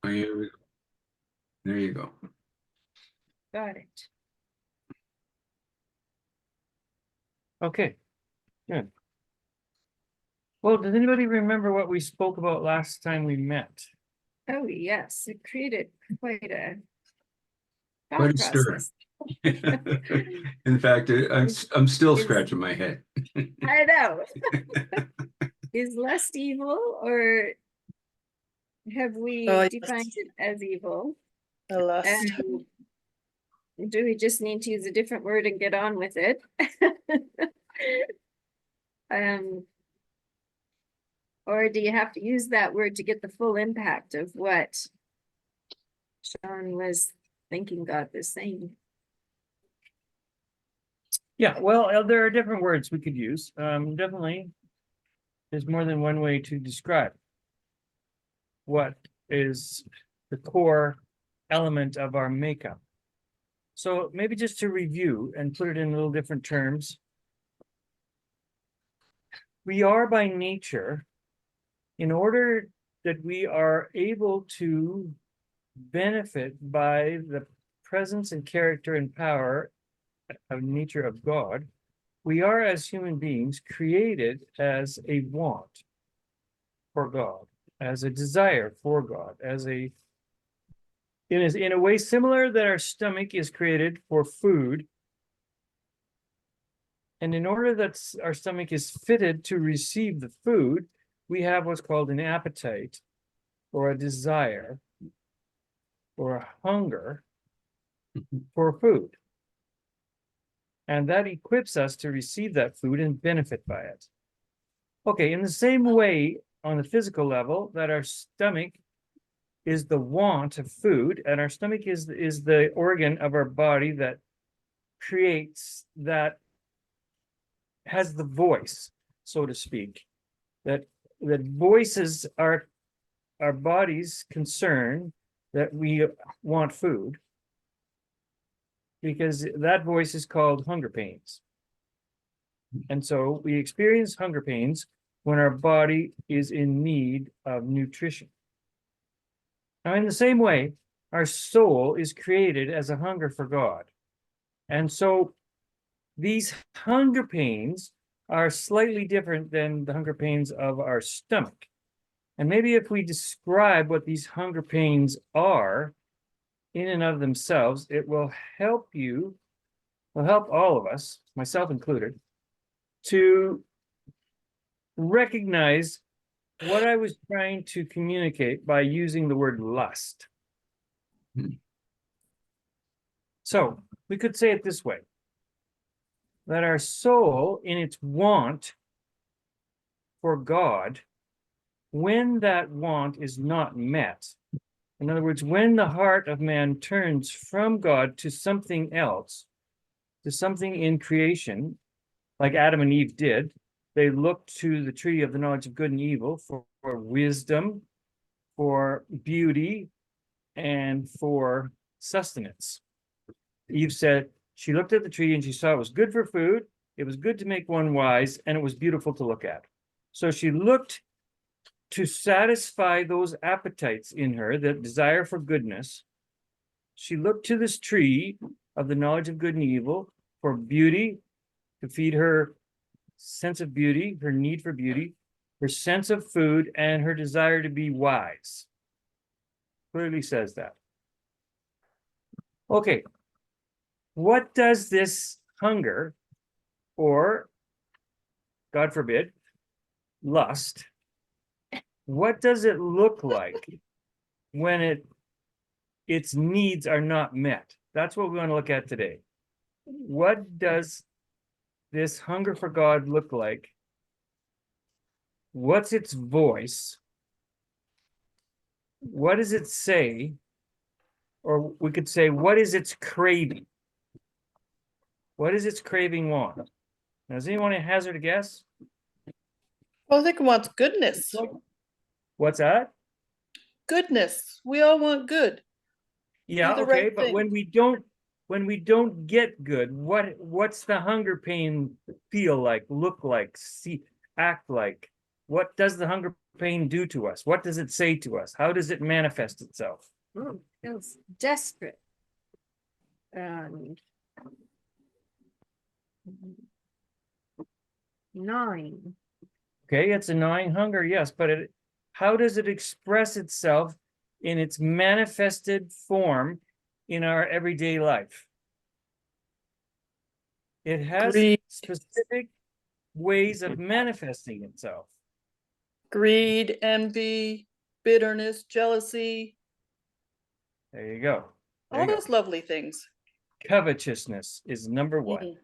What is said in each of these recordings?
Oh, there you go. Got it. Okay, good. Well, does anybody remember what we spoke about last time we met? Oh, yes, it created quite a Quite thought a stir. process. In fact, I'm still Is- scratching my head. I know. Is lust evil, or have we Oh, yes. defined it as evil? The lust. Do we just need to use a different word and get on with it? Or do you have to use that word to get the full impact of what Sean was thinking God was saying? Yeah, well, there are different words we could use. Definitely, there's more than one way to describe what is the core element of our makeup. So maybe just to review and put it in a little different terms. We are by nature, in order that we are able to benefit by the presence and character and power of nature of God, we are as human beings created as a want for God, as a desire for God, as a in a way similar that our stomach is created for food. And in order that our stomach is fitted to receive the food, we have what's called an appetite or a desire or a hunger for food. And that equips us to receive that food and benefit by it. Okay, in the same way, on the physical level, that our stomach is the want of food, and our stomach is the organ of our body that creates, that has the voice, so to speak, that voices our body's concern that we want food, because that voice is called hunger pains. And so we experience hunger pains when our body is in need of nutrition. Now, in the same way, our soul is created as a hunger for God. And so these hunger pains are slightly different than the hunger pains of our stomach. And maybe if we describe what these hunger pains are in and of themselves, it will help you, will help all of us, myself included, to recognize what I was trying to communicate by using the word lust. So we could say it this way, that our soul, in its want for God, when that want is not met, in other words, when the heart of man turns from God to something else, to something in creation, like Adam and Eve did, they looked to the tree of the knowledge of good and evil for wisdom, for beauty, and for sustenance. Eve said, she looked at the tree and she saw it was good for food, it was good to make one wise, and it was beautiful to look at. So she looked to satisfy those appetites in her, that desire for goodness. She looked to this tree of the knowledge of good and evil for beauty, to feed her sense of beauty, her need for beauty, her sense of food, and her desire to be wise. Clearly says that. Okay, what does this hunger, or God forbid, lust, what does it look like when its needs are not met? That's what we want to look at today. What does this hunger for God look like? What's its voice? What does it say? Or we could say, what is its craving? What does its craving want? Now, does anyone hazard a guess? Well, I think it wants goodness. What's that? Goodness. We all want good. Yeah, the okay, right but thing. when we don't get good, what's the hunger pain feel like, look like, see, act like? What does the hunger pain do to us? What does it say to us? How does it manifest itself? Oh, feels desperate. 9. Okay, it's a gnawing hunger, yes, but how does it express itself in its manifested form in our everyday life? It has Greed. specific ways of manifesting itself. Greed, envy, bitterness, jealousy, There you go. There all you go. those lovely things. Covetousness is number 1. Mhm.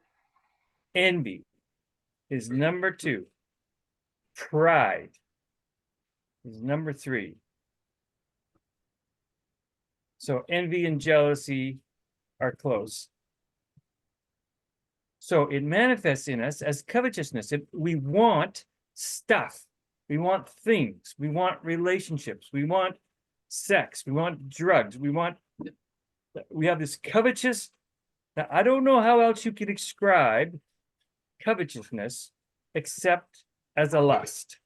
Envy is number 2. Pride is number 3. So envy and jealousy are close. So it manifests in us as covetousness. We want stuff, we want things, we want relationships, we want sex, we want drugs, we have this covetous. Now, I don't know how else you could describe covetousness except as a lust.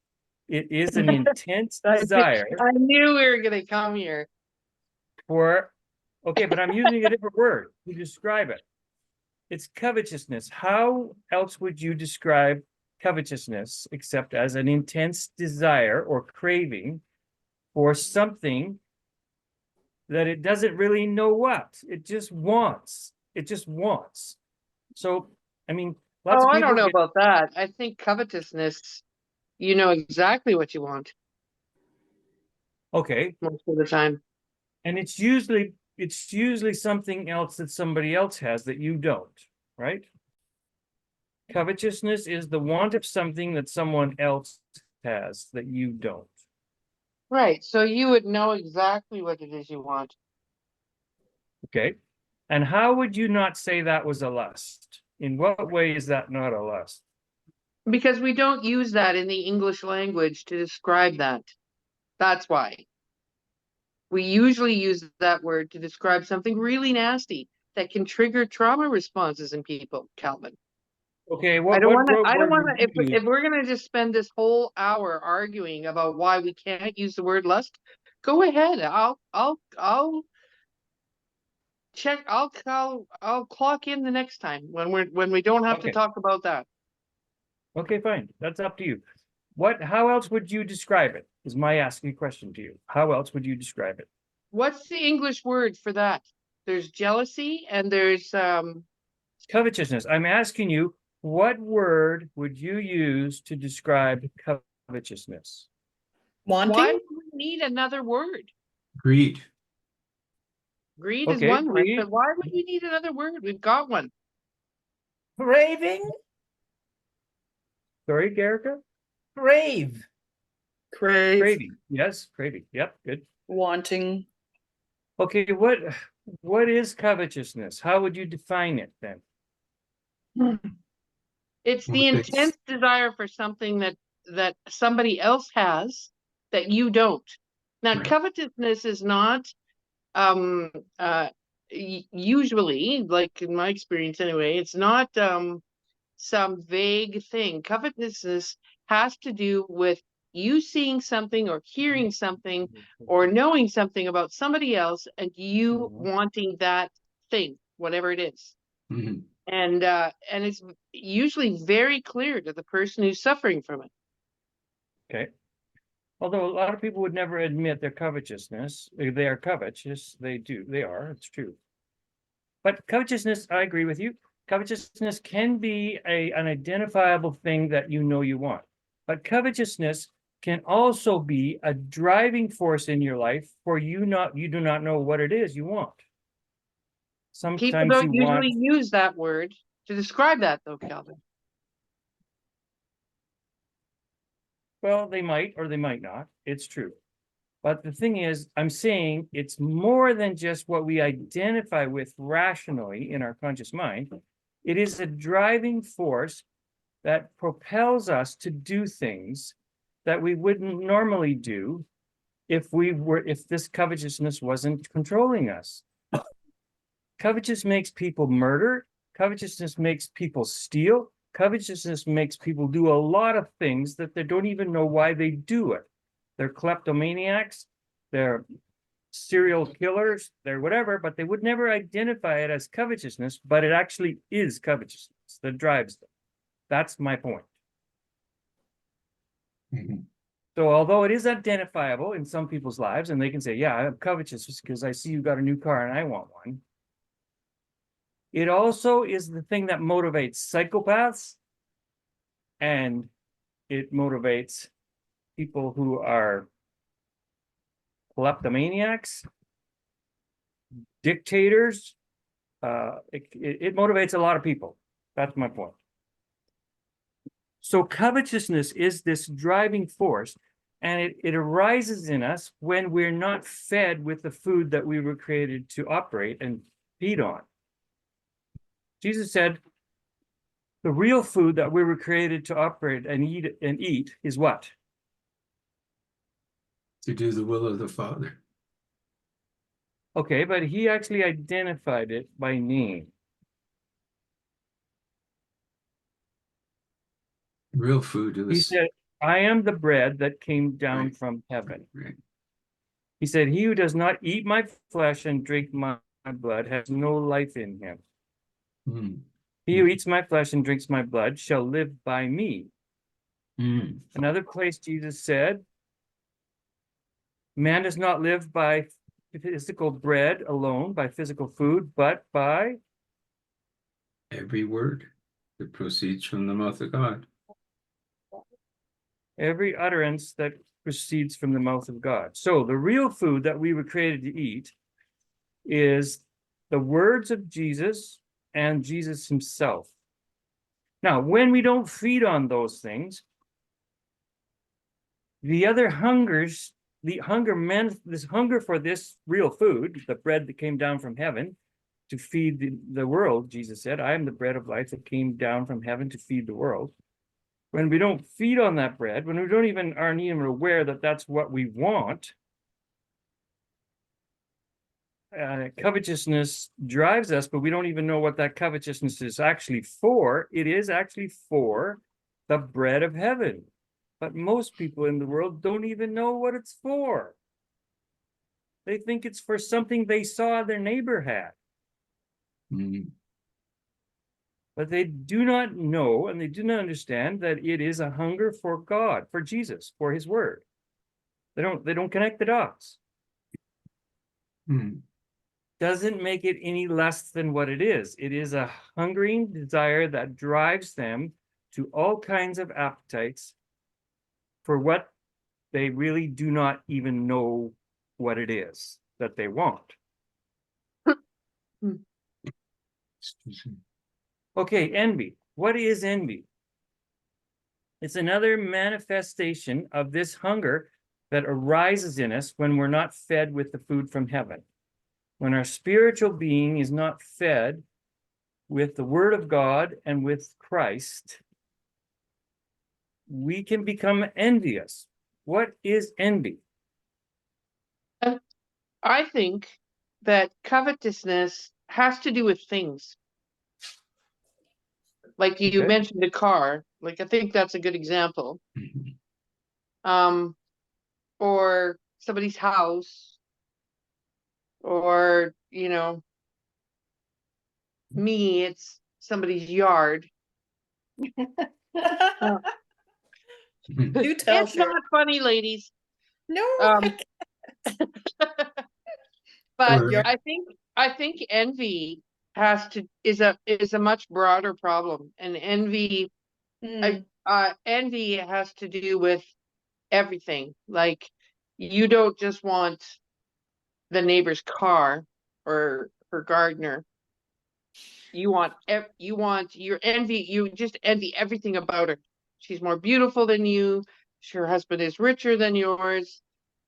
It is an intense desire I knew we were gonna come here. for, okay, but I'm using a different word to describe it. It's covetousness. How else would you describe covetousness except as an intense desire or craving for something that it doesn't really know what? It just wants. It just wants. So, I mean, lots Oh, of I don't people know get, about that. I think covetousness, you know exactly what you want okay, most of the time. and it's usually something else that somebody else has that you don't, right? Covetousness is the want of something that someone else has that you don't. Right. So you would know exactly what it is you want. Okay. And how would you not say that was a lust? In what way is that not a lust? Because we don't use that in the English language to describe that. That's why. We usually use that word to describe something really nasty that can trigger trauma responses in people, Calvin. Okay, I what don't want to, I don't word want would to, you use? if we're going to just spend this whole hour arguing about why we can't use the word lust, go ahead. I'll check, I'll clock in the next time when we don't have to Okay. talk about that. Okay, fine. That's up to you. How else would you describe it? Is my asking question to you. How else would you describe it? What's the English word for that? There's jealousy and there's, Covetousness. I'm asking you, what word would you use to describe covetousness? why Wanting? do we need another word? Greed. Greed is Okay, one word, greed. but why would we need another word? We've got one. Craving? Sorry, Garrica? Crave. Crave, Craving. Yes, craving. Yep, good. wanting, Okay, what is covetousness? How would you define it then? It's the What they- intense desire for something that somebody else has that you don't. Now, Right. covetousness is not um usually, like in my experience anyway, it's not some vague thing. Covetousness has to do with you seeing something or hearing something or knowing something about somebody else and you wanting that thing, whatever it is. Mhm. And it's usually very clear to the person who's suffering from it. Okay. Although a lot of people would never admit their covetousness. They are covetous. They do. They are. It's true. But covetousness, I agree with you. Covetousness can be an identifiable thing that you know you want. But covetousness can also be a driving force in your life for you do not know what it is you want. People Sometimes don't you want, usually use that word to describe that, though, Calvin. well, they might or they might not. It's true. But the thing is, I'm saying it's more than just what we identify with rationally in our conscious mind. It is a driving force that propels us to do things that we wouldn't normally do if this covetousness wasn't controlling us. Covetousness makes people murder. Covetousness makes people steal. covetousness makes people do a lot of things that they don't even know why they do it. They're kleptomaniacs, they're serial killers, they're whatever, but they would never identify it as covetousness, but it actually is covetousness that drives them. That's my point. Mhm. So although it is identifiable in some people's lives, and they can say, yeah, I'm covetous because I see you got a new car and I want one. It also is the thing that motivates psychopaths, and it motivates people who are kleptomaniacs, dictators. It motivates a lot of people. That's my point. So covetousness is this driving force, and it arises in us when we're not fed with the food that we were created to operate and feed on. Jesus said, the real food that we were created to operate and eat is what? To do the will of the Father. Okay, but he actually identified it by name. Real food He is said, I am the bread that came down Right. from heaven. right. He said, he who does not eat my flesh and drink my blood has no life in him. Mm. He who eats my flesh and drinks my blood shall live by me. Mm. Another place Jesus said, man does not live by physical bread alone, by physical food, but by Every word that proceeds from the mouth of God. every utterance that proceeds from the mouth of God. So the real food that we were created to eat is the words of Jesus and Jesus himself. Now, when we don't feed on those things, the other hungers, this hunger for this real food, the bread that came down from heaven to feed the world, Jesus said, I am the bread of life that came down from heaven to feed the world. When we don't feed on that bread, when we aren't even aware that that's what we want, covetousness drives us, but we don't even know what that covetousness is actually for. It is actually for the bread of heaven. But most people in the world don't even know what it's for. They think it's for something they saw their neighbor had. Mm. But they do not know and they do not understand that it is a hunger for God, for Jesus, for his word. They don't connect the dots. Mm. Doesn't make it any less than what it is. It is a hungering desire that drives them to all kinds of appetites for what they really do not even know what it is that they want. Okay, envy. What is envy? It's another manifestation of this hunger that arises in us when we're not fed with the food from heaven. When our spiritual being is not fed with the word of God and with Christ, we can become envious. What is envy? I think that covetousness has to do with things. Like you Okay. mentioned a car, like I think that's a good example. Mhm. Or somebody's house, or me, it's somebody's yard. Mhm. Do tell, It's not Sharon. funny, ladies. No, Um, But Or- I think envy is a much broader problem, and envy envy has to do with everything. Like you don't just want the neighbor's car or her gardener. You want you just envy everything about her. She's more beautiful than you. Her husband is richer than yours.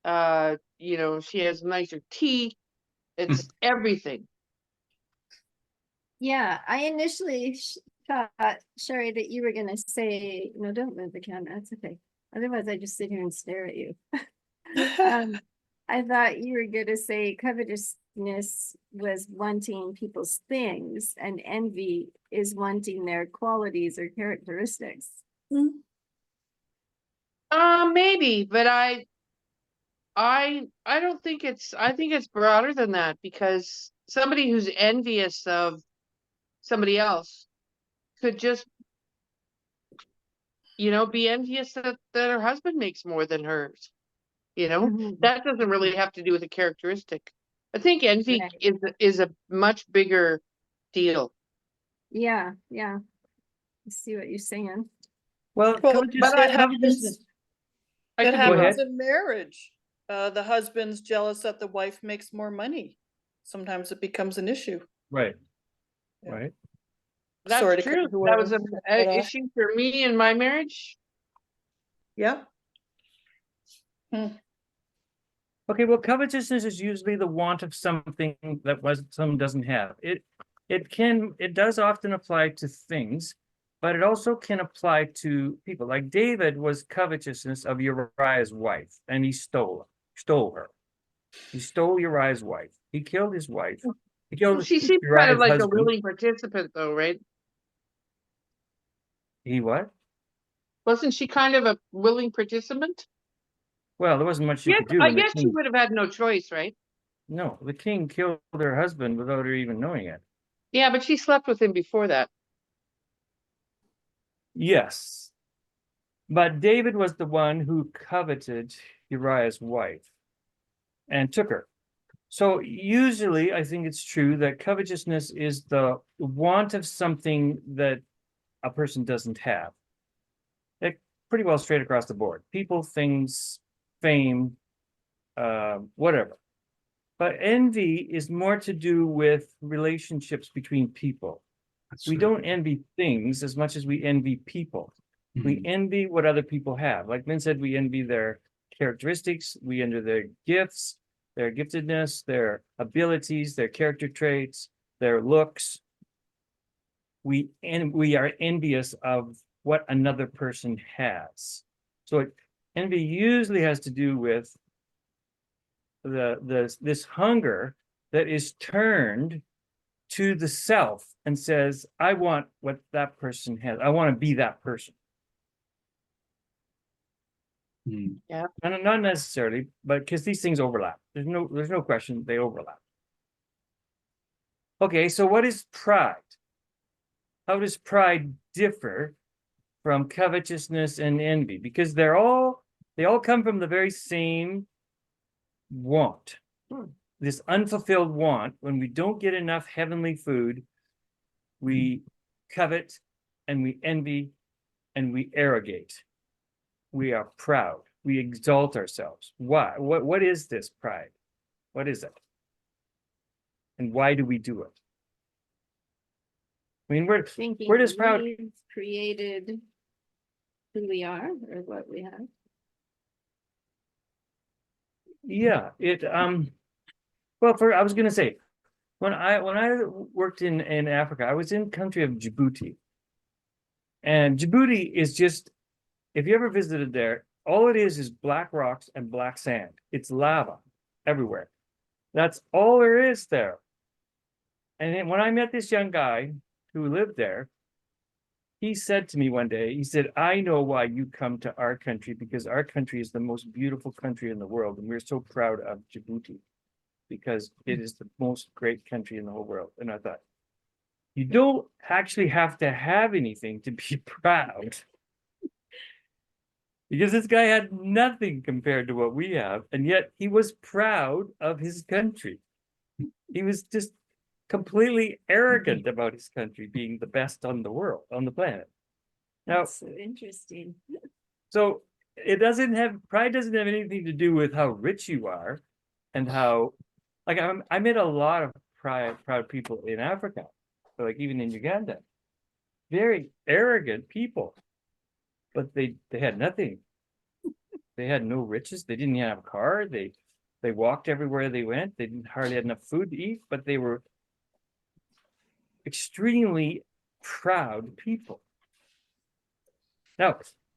She has nicer teeth. It's everything. Yeah, I initially thought, Sherry, that you were gonna say, no, don't move the camera, that's okay. Otherwise I just sit here and stare at you. I thought you were gonna say covetousness was wanting people's things and envy is wanting their qualities or characteristics. Maybe, but I don't think I think it's broader than that, because somebody who's envious of somebody else could just, be envious that her husband makes more than hers. Mhm. That doesn't really have to do with a characteristic. I think envy Right. is a much bigger deal. Yeah, yeah. I see what you're saying. Well, Well, it covetousness. I It could be Go wrong. ahead. happens in marriage. The husband's jealous that the wife makes more money. Sometimes it becomes an issue. Right, Yeah. right. Sorry That's to cut true. you That was off, a but, issue for me in my marriage. yeah. Okay, well, covetousness is usually the want of something that someone doesn't have. It does often apply to things, but it also can apply to people. Like David was covetousness of Uriah's wife, and he stole her. He stole Uriah's wife. He killed his wife. He killed She seems kind of Uriah's like a husband. willing participant, though, right? He what? Wasn't she kind of a willing participant? Well, there wasn't much she Yes, could do, I and the guess she king. would have had no choice, right? No, the king killed her husband without her even knowing it. Yeah, but she slept with him before that. Yes. But David was the one who coveted Uriah's wife and took her. So usually I think it's true that covetousness is the want of something that a person doesn't have. It pretty well straight across the board. People, things, fame, whatever. But envy is more to do with relationships between people. We don't envy things as much as we envy people. We envy what other people have. Like Lynn said, we envy their characteristics, we envy their gifts, their giftedness, their abilities, their character traits, their looks. We are envious of what another person has. So envy usually has to do with this hunger that is turned to the self and says, I want what that person has. I want to be that person. Yeah. And not necessarily, but because these things overlap. There's no question they overlap. Okay, so what is pride? How does pride differ from covetousness and envy? Because they all come from the very same want. This unfulfilled want, when we don't get enough heavenly food, we covet and we envy and we arrogate. We are proud. We exalt ourselves. Why? What is this pride? What is it? And why do we do it? I mean, Thinking where does proud? we've created who we are or what we have. Yeah, well, I was gonna say, when I worked in Africa, I was in the country of Djibouti. And Djibouti is just, if you ever visited there, all it is black rocks and black sand. It's lava everywhere. That's all there is there. And then when I met this young guy who lived there, he said to me one day, he said, I know why you come to our country, because our country is the most beautiful country in the world. And we're so proud of Djibouti because it is the most great country in the whole world. And I thought, you don't actually have to have anything to be proud. Because this guy had nothing compared to what we have, and yet he was proud of his country. He was just completely arrogant about his country being the best on the world, on the planet. Now, That's so interesting. so pride doesn't have anything to do with how rich you are and how, like, I met a lot of proud people in Africa, like even in Uganda, very arrogant people, but they had nothing. They had no riches. They didn't have a car. They walked everywhere they went. They didn't hardly had enough food to eat, but they were extremely proud people. Now,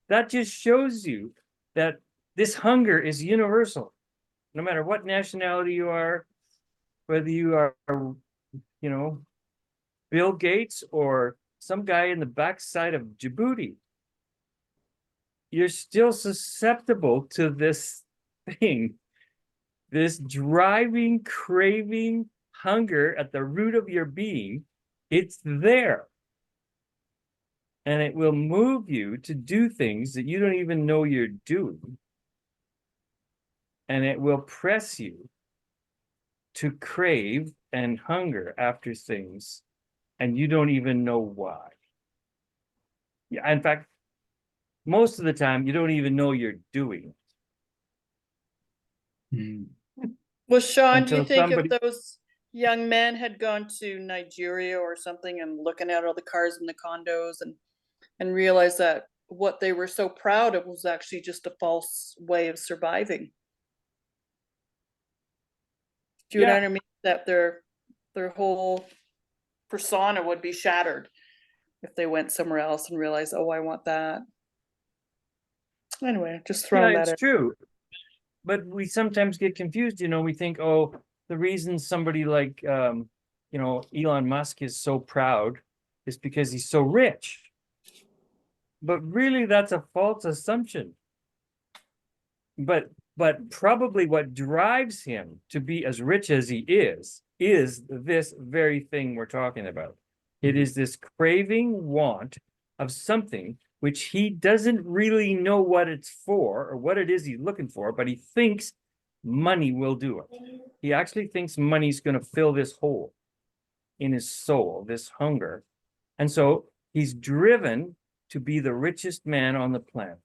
that just shows you that this hunger is universal. no matter what nationality you are, whether you are, you know, Bill Gates or some guy in the backside of Djibouti, you're still susceptible to this thing, this driving, craving hunger at the root of your being. It's there. And it will move you to do things that you don't even know you're doing. And it will press you to crave and hunger after things, and you don't even know why. Yeah, in fact, most of the time, you don't even know you're doing it. Mm. Well, Sean, do you Until think somebody- if those young men had gone to Nigeria or something and looking at all the cars in the condos and realized that what they were so proud of was actually just a false way of surviving? Do you know Yeah. what I mean? That their whole persona would be shattered if they went somewhere else and realized, oh, I want that. Anyway, just throwing Yeah, that it's in. true. But we sometimes get confused, you know, we think, oh, the reason somebody like, you know, Elon Musk is so proud is because he's so rich. But really, that's a false assumption. But probably what drives him to be as rich as he is this very thing we're talking about. It is this craving want of something which he doesn't really know what it's for or what it is he's looking for, but he thinks money will do it. He actually thinks money's going to fill this hole in his soul, this hunger. And so he's driven to be the richest man on the planet.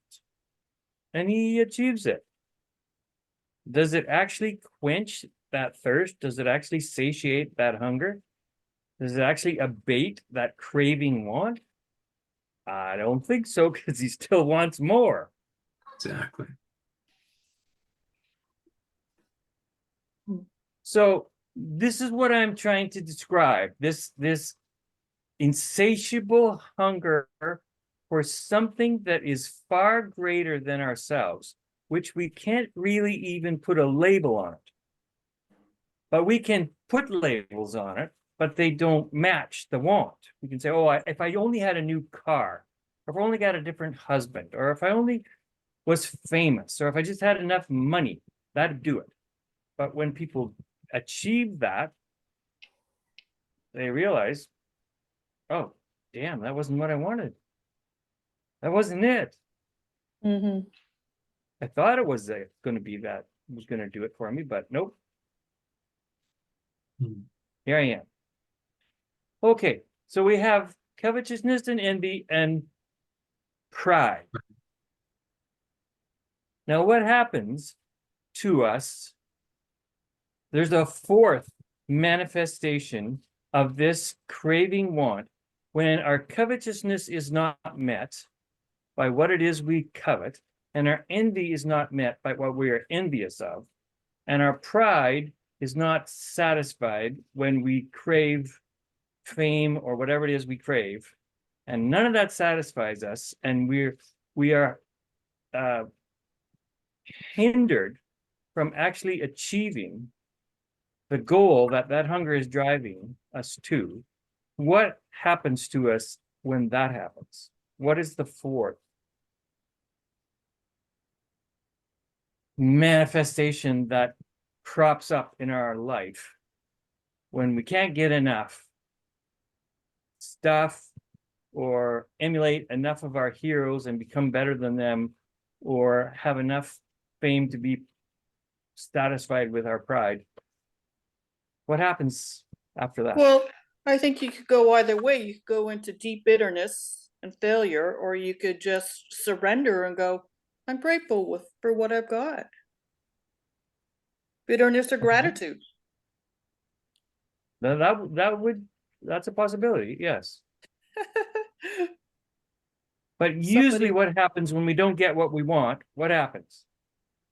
And he achieves it. Does it actually quench that thirst? Does it actually satiate that hunger? Does it actually abate that craving want? I don't think so, because he still wants more. Exactly. So this is what I'm trying to describe. This insatiable hunger for something that is far greater than ourselves, which we can't really even put a label on it. But we can put labels on it, but they don't match the want. We can say, oh, if I only had a new car, or if I only got a different husband, or if I only was famous, or if I just had enough money, that'd do it. But when people achieve that, they realize, oh, damn, that wasn't what I wanted. That wasn't it. Mm-hmm. I thought it was going to be that was going to do it for me, but nope. Mm. Here I am. Okay, so we have covetousness and envy and pride. Now, what happens to us? There's a fourth manifestation of this craving want when our covetousness is not met by what it is we covet, and our envy is not met by what we are envious of, and our pride is not satisfied when we crave fame or whatever it is we crave, and none of that satisfies us, and we are hindered from actually achieving the goal that hunger is driving us to. What happens to us when that happens? What is the fourth manifestation that crops up in our life when we can't get enough stuff or emulate enough of our heroes and become better than them, or have enough fame to be satisfied with our pride? What happens after that? Well, I think you could go either way. You could go into deep bitterness and failure, or you could just surrender and go, I'm grateful for what I've got. Bitterness or gratitude. That's a possibility, yes. But usually what happens when we don't get what we want, what happens?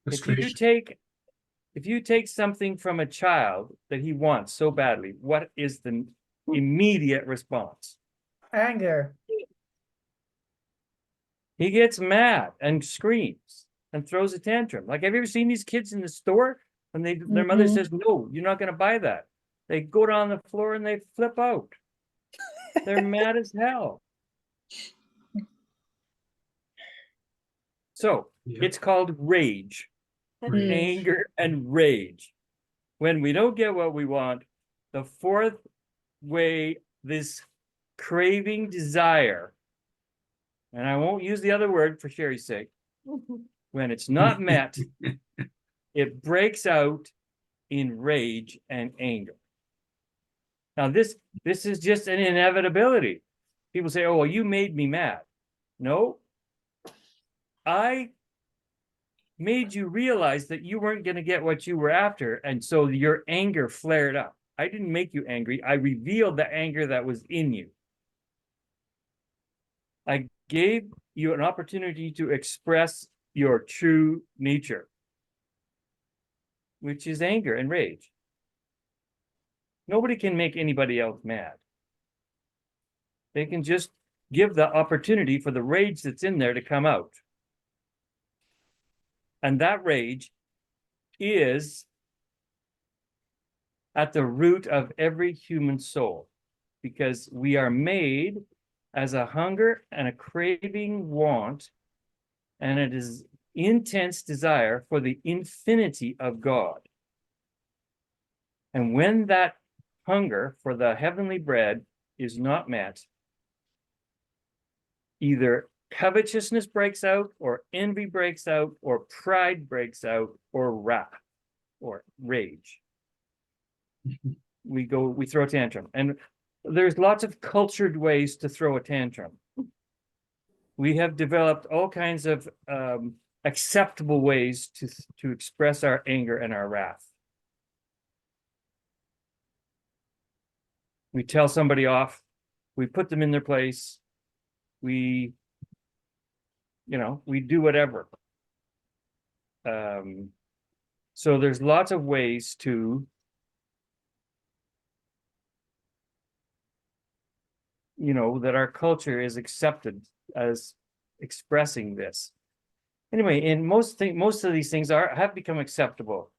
If you take something from a child that he wants so badly, what is the immediate response? Anger. He gets mad and screams and throws a tantrum. Like, have you ever seen these kids in the store And their mother Mhm. says, no, you're not going to buy that. They go down the floor and they flip out. They're mad as hell. So Yep. it's called rage, Mm. anger, and rage. When we don't get what we want, the fourth way, this craving desire, and I won't use the other word for Sherry's sake, when it's not met, it breaks out in rage and anger. Now, this is just an inevitability. People say, oh, well, you made me mad. No, I made you realize that you weren't going to get what you were after. And so your anger flared up. I didn't make you angry. I revealed the anger that was in you. I gave you an opportunity to express your true nature, which is anger and rage. Nobody can make anybody else mad. They can just give the opportunity for the rage that's in there to come out. And that rage is at the root of every human soul, because we are made as a hunger and a craving want, and it is intense desire for the infinity of God. And when that hunger for the heavenly bread is not met, either covetousness breaks out, or envy breaks out, or pride breaks out, or wrath, or rage. We throw a tantrum. And there's lots of cultured ways to throw a tantrum. We have developed all kinds of acceptable ways to express our anger and our wrath. We tell somebody off, we put them in their place, we do whatever. So there's lots of ways to that our culture is accepted as expressing this. Anyway, in most of these things have become acceptable.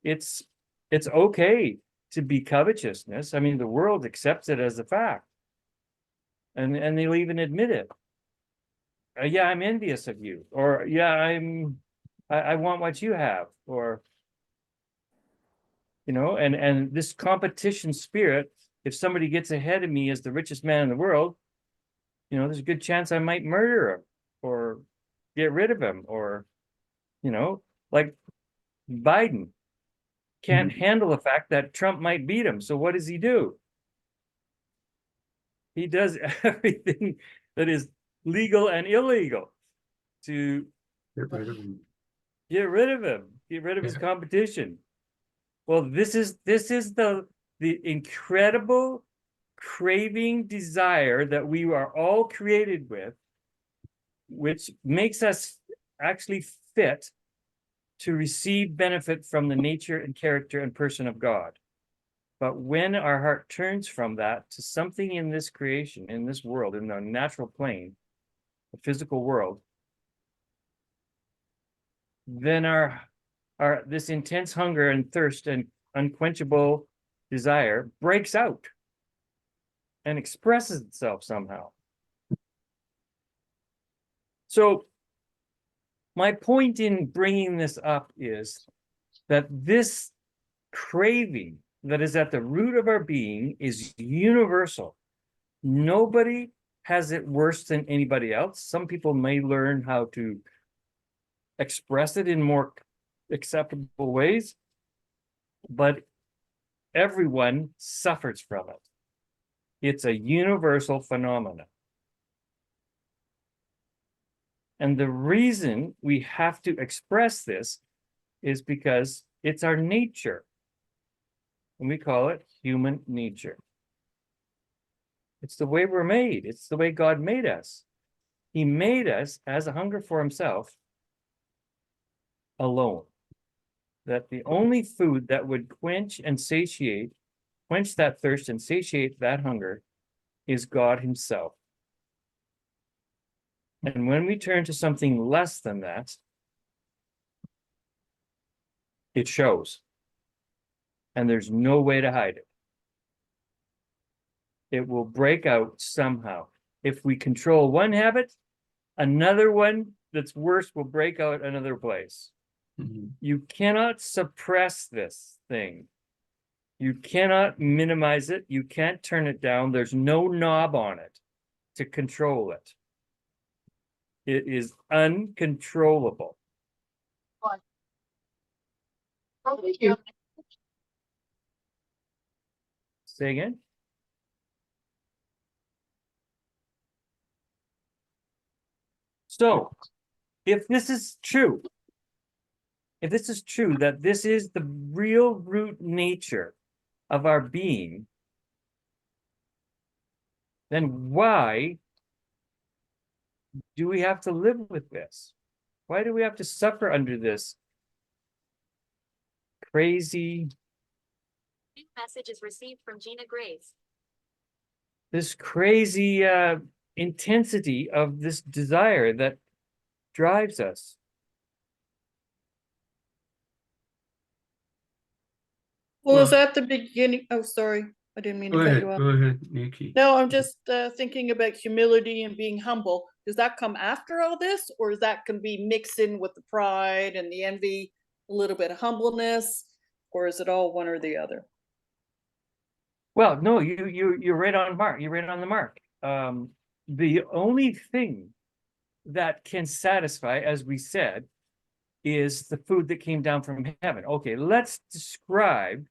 It's okay to be covetousness. I mean, the world accepts it as a fact, and they'll even admit it. Yeah, I'm envious of you, or yeah, I want what you have, or and this competition spirit. If somebody gets ahead of me as the richest man in the world, there's a good chance I might murder him or get rid of him, or like Biden can't handle the fact that Trump might beat him. So what does he do? He does everything that is legal and illegal to Get rid of him. get rid of him, get rid of his competition. Well, this is the incredible craving desire that we are all created with, which makes us actually fit to receive benefit from the nature and character and person of God. But when our heart turns from that to something in this creation, in this world, in the natural plane, the physical world, then our this intense hunger and thirst and unquenchable desire breaks out and expresses itself somehow. So my point in bringing this up is that this craving that is at the root of our being is universal. Nobody has it worse than anybody else. Some people may learn how to express it in more acceptable ways, but everyone suffers from it. It's a universal phenomenon. And the reason we have to express this is because it's our nature. And we call it human nature. It's the way we're made. It's the way God made us. He made us as a hunger for himself alone. That the only food that would quench that thirst and satiate that hunger is God himself. And when we turn to something less than that, it shows. And there's no way to hide it. It will break out somehow. If we control one habit, another one that's worse will break out another place. Mhm. You cannot suppress this thing. You cannot minimize it. You can't turn it down. There's no knob on it to control it. It is uncontrollable. Thank you. Say again? So, if this is true, that this is the real root nature of our being, then why do we have to live with this? Why do we have to suffer under this crazy, New message is received from Gina Graves. this crazy intensity of this desire that drives us? Well, is Well- that the beginning? Oh, sorry, I didn't mean to Go cut ahead, you off. go ahead, Nikki. No, I'm just thinking about humility and being humble. Does that come after all this, or is that can be mixed in with the pride and the envy, a little bit of humbleness, or is it all one or the other? Well, no, you're right on mark. You're right on the mark. The only thing that can satisfy, as we said, is the food that came down from heaven. Okay, let's describe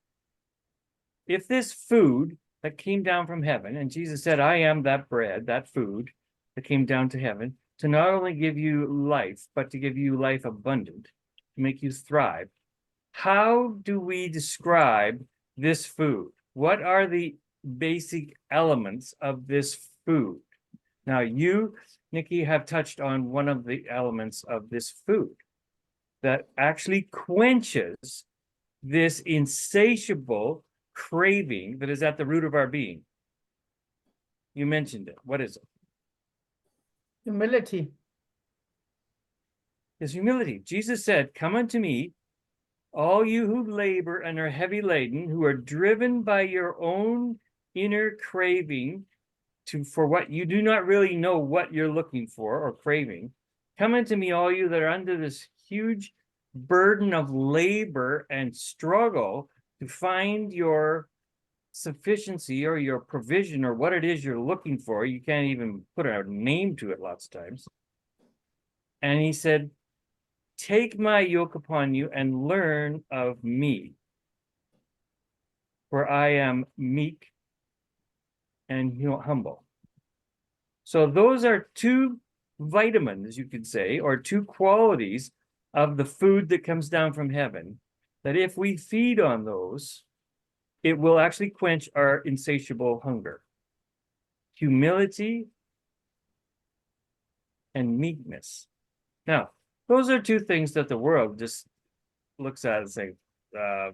if this food that came down from heaven, and Jesus said, I am that bread, that food that came down to heaven, to not only give you life, but to give you life abundant, to make you thrive. How do we describe this food? What are the basic elements of this food? Now, you, Nikki, have touched on one of the elements of this food that actually quenches this insatiable craving that is at the root of our being. You mentioned it. What is it? Humility. It's humility. Jesus said, come unto me, all you who labor and are heavy laden, who are driven by your own inner craving for what you do not really know what you're looking for or craving. Come unto me, all you that are under this huge burden of labor and struggle to find your sufficiency or your provision or what it is you're looking for. You can't even put a name to it lots of times. And he said, take my yoke upon you and learn of me, for I am meek and humble. So those are two vitamins, you could say, or two qualities of the food that comes down from heaven, that if we feed on those, it will actually quench our insatiable hunger. Humility and meekness. Now, those are two things that the world just looks at and say,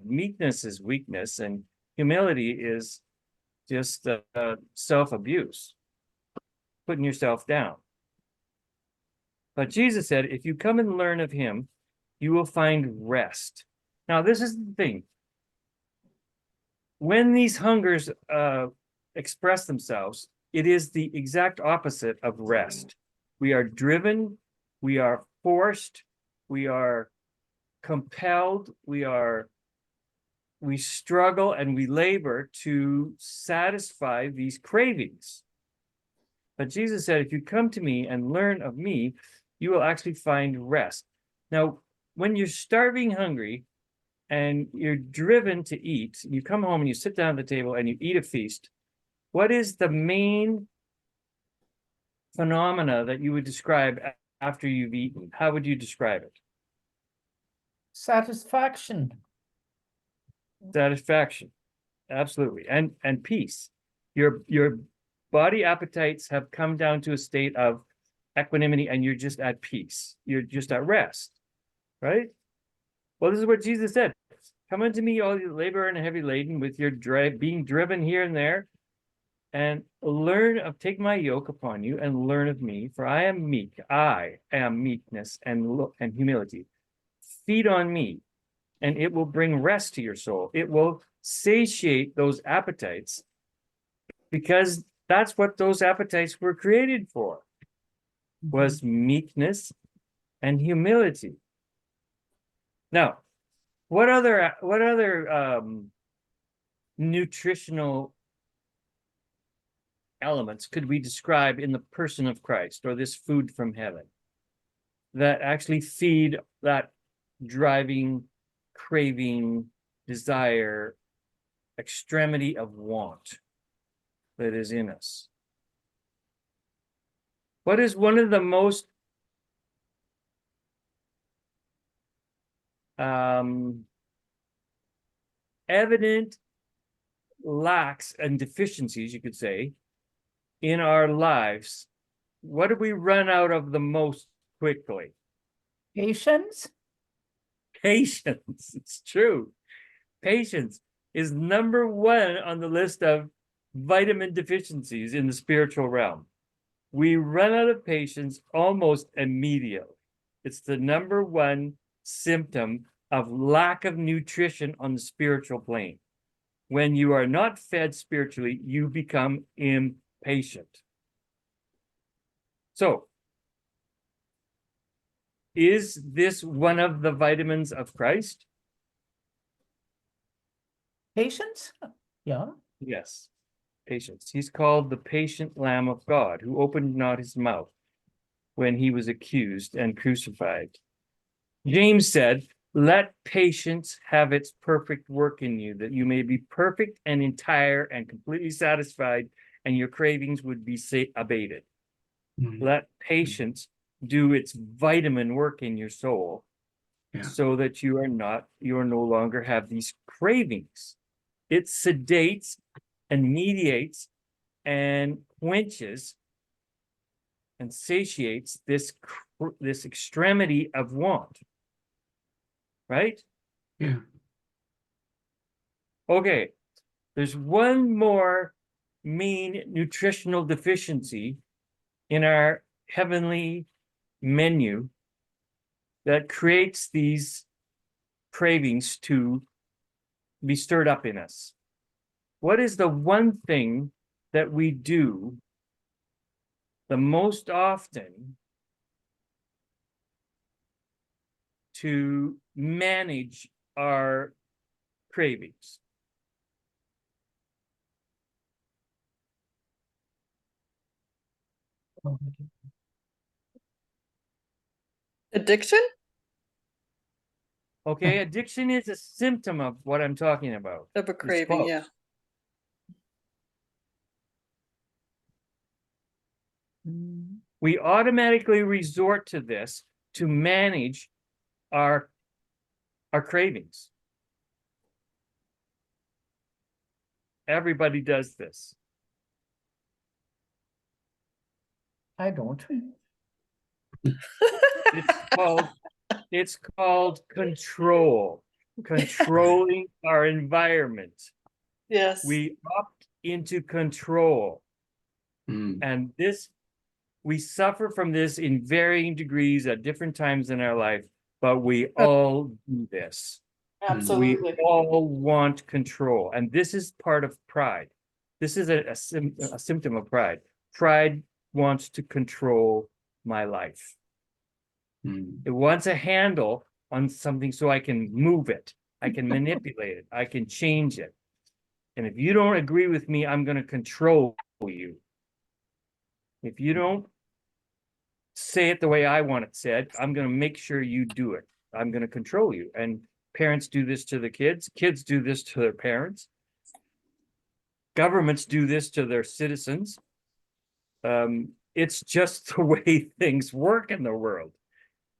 meekness is weakness and humility is just self-abuse, putting yourself down. But Jesus said, if you come and learn of him, you will find rest. Now, this is the thing. When these hungers express themselves, it is the exact opposite of rest. We are driven, we are forced, we are compelled, we struggle and we labor to satisfy these cravings. But Jesus said, if you come to me and learn of me, you will actually find rest. Now, when you're starving hungry and you're driven to eat, you come home and you sit down at the table and you eat a feast, what is the main phenomena that you would describe after you've eaten? How would you describe it? Satisfaction. Satisfaction, absolutely, and peace. Your body appetites have come down to a state of equanimity, and you're just at peace. You're just at rest, right? Well, this is what Jesus said: "Come unto me, all you labor and heavy laden, with your being driven here and there, and take my yoke upon you, and learn of me, for I am meek. I am meekness and humility. Feed on me." and it will bring rest to your soul. It will satiate those appetites because that's what those appetites were created for, was meekness and humility. Now, what other nutritional elements could we describe in the person of Christ, or this food from heaven, that actually feed that driving, craving, desire, extremity of want that is in us? What is one of the most evident lacks and deficiencies, you could say, in our lives? What do we run out of the most quickly? Patience? Patience. It's true. Patience is number one on the list of vitamin deficiencies in the spiritual realm. We run out of patience almost immediately. It's the number one symptom of lack of nutrition on the spiritual plane. When you are not fed spiritually, you become impatient. So, is this one of the vitamins of Christ? Patience? Yeah. Yes, patience. He's called the patient Lamb of God, who opened not his mouth when he was accused and crucified. James said, "Let patience have its perfect work in you, that you may be perfect and entire and completely satisfied, and your cravings would be abated." Let patience do its vitamin work in your soul, so that you are no longer have these cravings. It sedates and mediates and quenches and satiates this extremity of want. Right? Yeah. Okay. There's one more main nutritional deficiency in our heavenly menu that creates these cravings to be stirred up in us. What is the one thing that we do the most often to manage our cravings? Addiction? Okay, addiction is a symptom of what I'm talking about. Of a It's craving, close. yeah. We automatically resort to this to manage our cravings. Everybody does this. I don't. It's called control, controlling our environment. Yes. We opt into control. And this, we suffer from this in varying degrees at different times in our life, but we all do this. Absolutely. We all want control. And this is part of pride. This is a symptom of pride. Pride wants to control my life. It wants a handle on something so I can move it. I can manipulate it. I can change it. And if you don't agree with me, I'm going to control you. If you don't say it the way I want it said, I'm going to make sure you do it. I'm going to control you. And parents do this to the kids. Kids do this to their parents. Governments do this to their citizens. It's just the way things work in the world.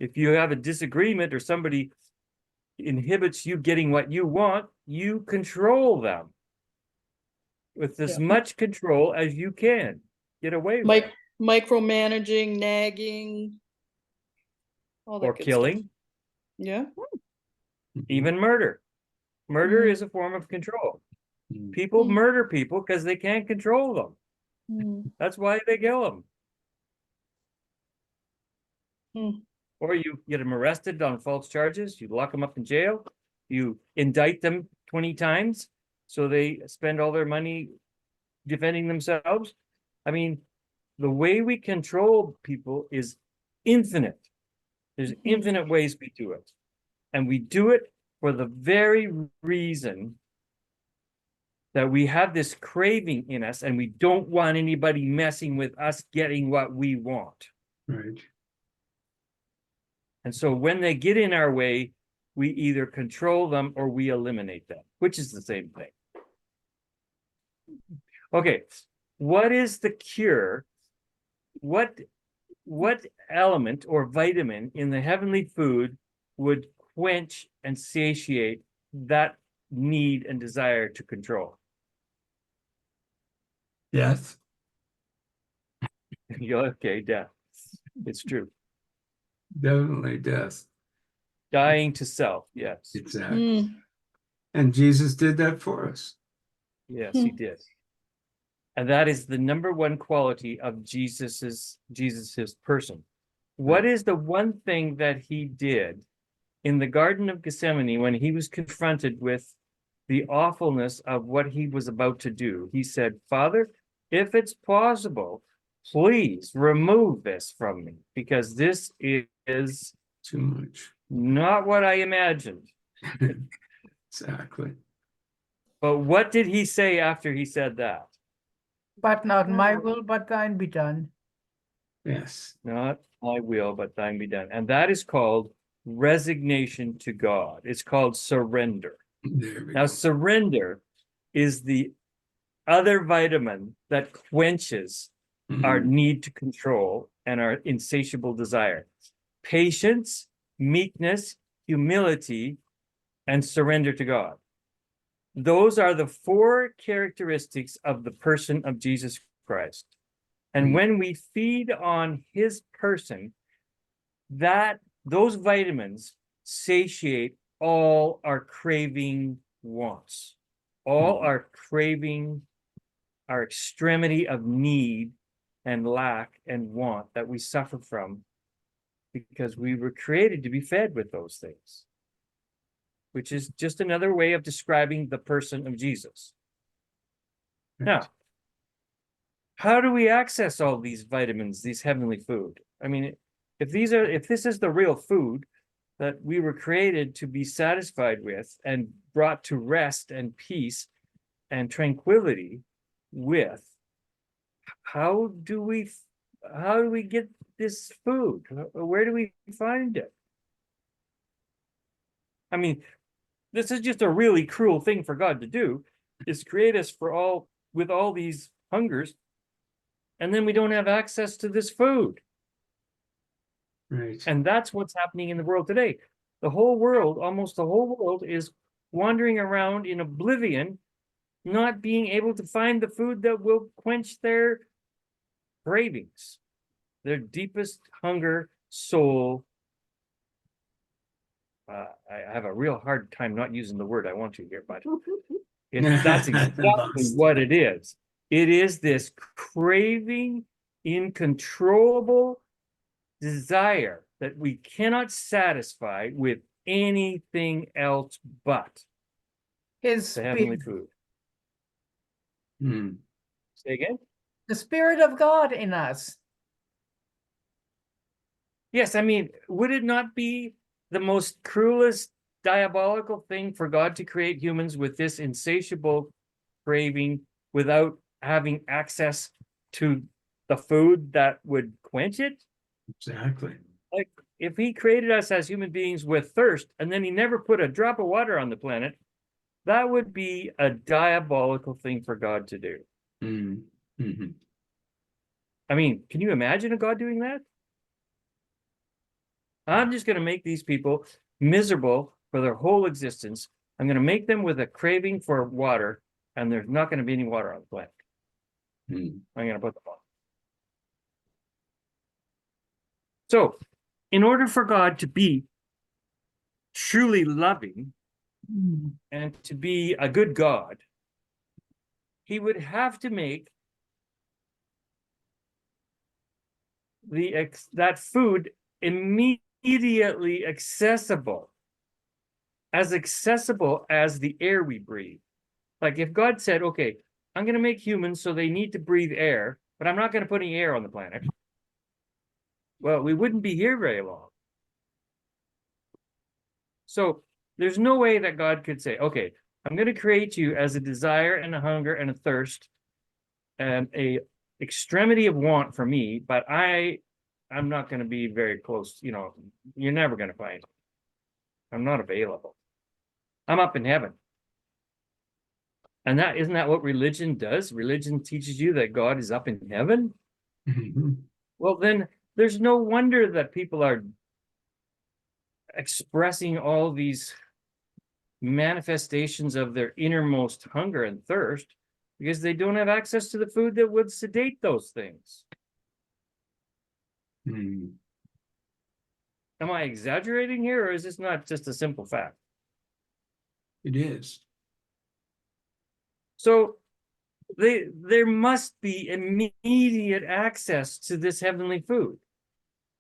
If you have a disagreement or somebody inhibits you getting what you want, you control them with as much control as you can get away with. Micromanaging, nagging, all that Or good killing. stuff. Yeah. Even murder. Murder is a form of control. People murder people because they can't control them. That's why they kill them. Or you get them arrested on false charges, you lock them up in jail, You indict them 20 times, so they spend all their money defending themselves. I mean, the way we control people is infinite. There's infinite ways we do it. And we do it for the very reason that we have this craving in us and we don't want anybody messing with us getting what we want. Right. And so when they get in our way, we either control them or we eliminate them, which is the same thing. Okay, what is the cure? What element or vitamin in the heavenly food would quench and satiate that need and desire to control? Death. Okay, death. It's true. Definitely death. Dying to self, yes. Exactly. Mm. And Jesus did that for us. Yes, he did. And that is the number one quality of Jesus's person. What is the one thing that he did in the Garden of Gethsemane when he was confronted with the awfulness of what he was about to do? He said, Father, if it's possible, please remove this from me, because this is Too much. not what I imagined. Exactly. But what did he say after he said that? But not my Oh. will, but thine be done. Yes. Not my will, but thine be done. And that is called resignation to God. It's called surrender. There we Now, go. surrender is the other vitamin that quenches our Mhm. need to control and our insatiable desire. Patience, meekness, humility, and surrender to God. Those are the four characteristics of the person of Jesus Christ. And when we feed on his person, those vitamins satiate all our craving wants, all our craving, our extremity of need and lack and want that we suffer from, because we were created to be fed with those things, which is just another way of describing the person of Jesus. Now, how do we access all these vitamins, these heavenly food? I mean, if this is the real food that we were created to be satisfied with and brought to rest and peace and tranquility with, how do we get this food? Where do we find it? I mean, this is just a really cruel thing for God to do, is create us with all these hungers, and then we don't have access to this food. Right. And that's what's happening in the world today. The whole world, almost the whole world, is wandering around in oblivion, not being able to find the food that will quench their cravings, their deepest hunger, soul. I have a real hard time not using the word I want to here, but that's exactly what it is. It is this craving, incontrollable desire that we cannot satisfy with anything else but His the heavenly spirit, food. Mm. Say again? the spirit of God in us. Yes, I mean, would it not be the most cruelest, diabolical thing for God to create humans with this insatiable craving without having access to the food that would quench it? Exactly. Like, if he created us as human beings with thirst and then he never put a drop of water on the planet, that would be a diabolical thing for God to do. Mm. Mm-hmm. I mean, can you imagine a God doing that? I'm just going to make these people miserable for their whole existence. I'm going to make them with a craving for water, and there's not going to be any water on the planet. Mm. I'm going to put them on. So, in order for God to be truly loving and to be a good God, he would have to make that food immediately accessible as accessible as the air we breathe. Like if God said, okay, I'm going to make humans so they need to breathe air, but I'm not going to put any air on the planet. Well, we wouldn't be here very long. So there's no way that God could say, okay, I'm going to create you as a desire and a hunger and a thirst and a extremity of want for me, but I'm not going to be very close. You know, you're never going to find me. I'm not available. I'm up in heaven. And that isn't that what religion does? Religion teaches you that God is up in heaven. Mhm. Well, then there's no wonder that people are expressing all these manifestations of their innermost hunger and thirst because they don't have access to the food that would sedate those things. Mm. Am I exaggerating here, or is this not just a simple fact? It is. So there must be immediate access to this heavenly food,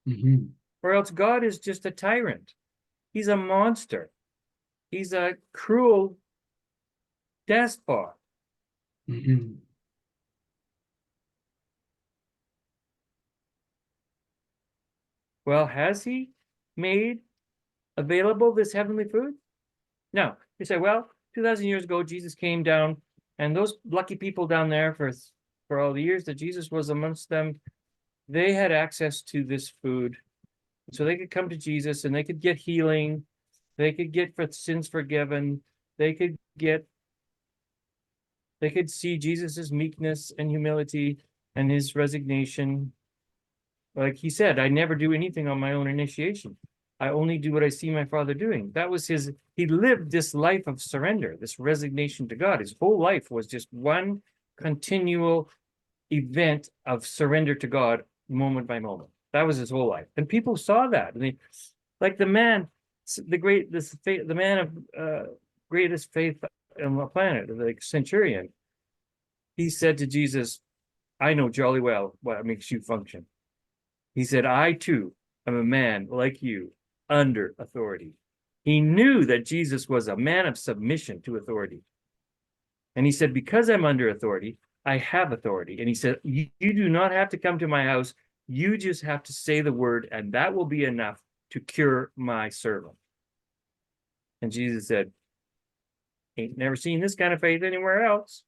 Mhm. or else God is just a tyrant. He's a monster. He's a cruel despot. Mhm. Well, has he made available this heavenly food? No. You say, well, 2,000 years ago, Jesus came down, and those lucky people down there for all the years that Jesus was amongst them, they had access to this food. So they could come to Jesus and they could get healing. They could get for sins forgiven. They could see Jesus's meekness and humility and his resignation. Like he said, I never do anything on my own initiation. I only do what I see my Father doing. That was he lived this life of surrender, this resignation to God. His whole life was just one continual event of surrender to God moment by moment. That was his whole life. And people saw that. And like the man, the man of greatest faith on the planet, the centurion, he said to Jesus, I know jolly well what makes you function. He said, I too am a man like you, under authority. He knew that Jesus was a man of submission to authority. And he said, because I'm under authority, I have authority. And he said, you do not have to come to my house. You just have to say the word, and that will be enough to cure my servant. And Jesus said, ain't never seen this kind of faith anywhere else.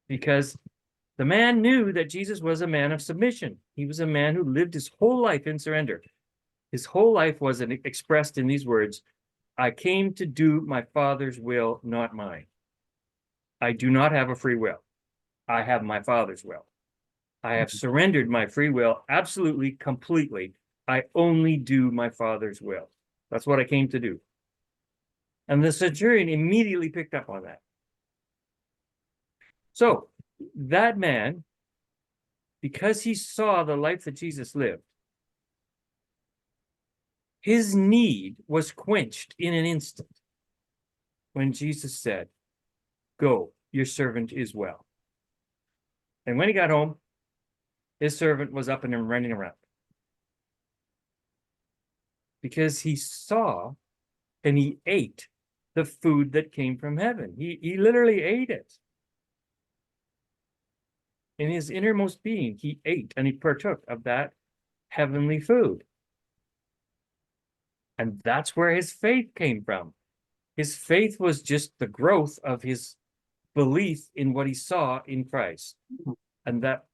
Because the man knew that Jesus was a man of submission. He was a man who lived his whole life in surrender. His whole life was expressed in these words, I came to do my Father's will, not mine. I do not have a free will. I have my Father's will. I have surrendered my free will absolutely, completely. I only do my Father's will. That's what I came to do. And the centurion immediately picked up on that. So that man, because he saw the life that Jesus lived, his need was quenched in an instant when Jesus said, go, your servant is well. And when he got home, his servant was up and running around. Because he saw and he ate the food that came from heaven. He literally ate it. In his innermost being, he ate and he partook of that heavenly food. And that's where his faith came from. His faith was just the growth of his belief in what he saw in Christ. And that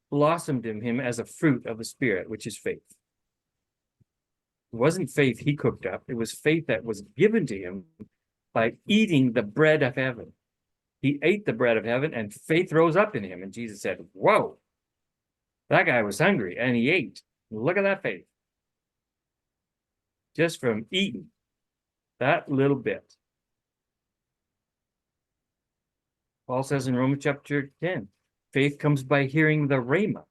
blossomed in him as a fruit of the Spirit, which is faith. It wasn't faith he cooked up. It was faith that was given to him by eating the bread of heaven. He ate the bread of heaven and faith rose up in him. And Jesus said, whoa, that guy was hungry and he ate. Look at that faith. Just from eating that little bit. Paul says in Romans chapter 10, faith comes by hearing the rhema.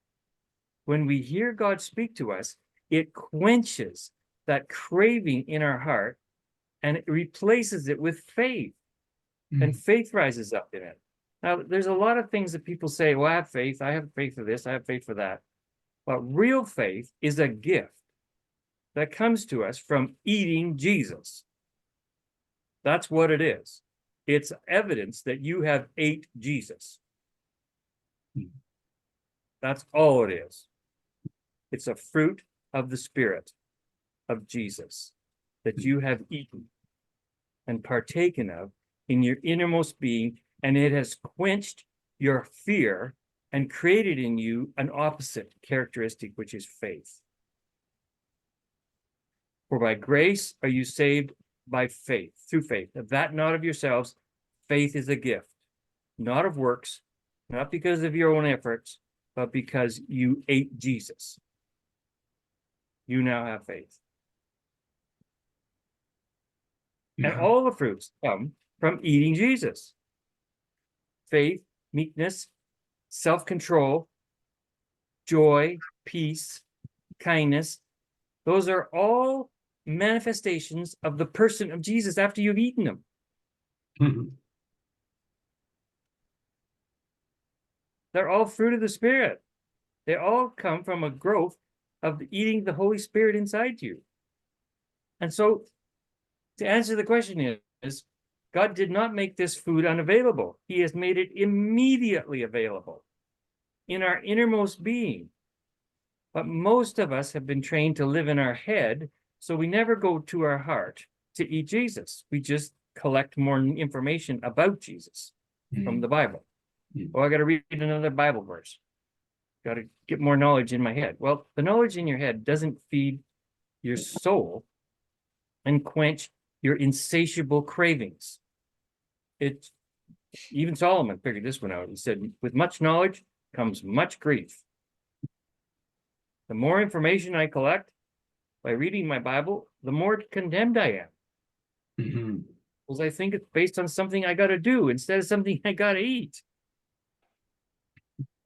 When we hear God speak to us, it quenches that craving in our heart and it replaces it with faith. And faith rises up in it. Now, there's a lot of things that people say, well, I have faith for this, I have faith for that. But real faith is a gift. that comes to us from eating Jesus. That's what it is. It's evidence that you have ate Jesus. That's all it is. It's a fruit of the Spirit of Jesus that you have eaten and partaken of in your innermost being, and it has quenched your fear and created in you an opposite characteristic, which is faith. For by grace are you saved by faith, through faith, that not of yourselves. Faith is a gift, not of works, not because of your own efforts, but because you ate Jesus. You now have faith. And all the fruits come from eating Jesus. Faith, meekness, self-control, joy, peace, kindness. Those are all manifestations of the person of Jesus after you've eaten them. Mhm. They're all fruit of the Spirit. They all come from a growth of eating the Holy Spirit inside you. And so, to answer the question is, God did not make this food unavailable. He has made it immediately available in our innermost being. But most of us have been trained to live in our head, so we never go to our heart to eat Jesus. We just collect more information about Jesus from the Bible. Oh, I got to read another Bible verse. Got to get more knowledge in my head. Well, the knowledge in your head doesn't feed your soul and quench your insatiable cravings. Even Solomon figured this one out. He said, with much knowledge comes much grief. The more information I collect by reading my Bible, the more condemned I am. Mhm. Because I think it's based on something I got to do instead of something I got to eat.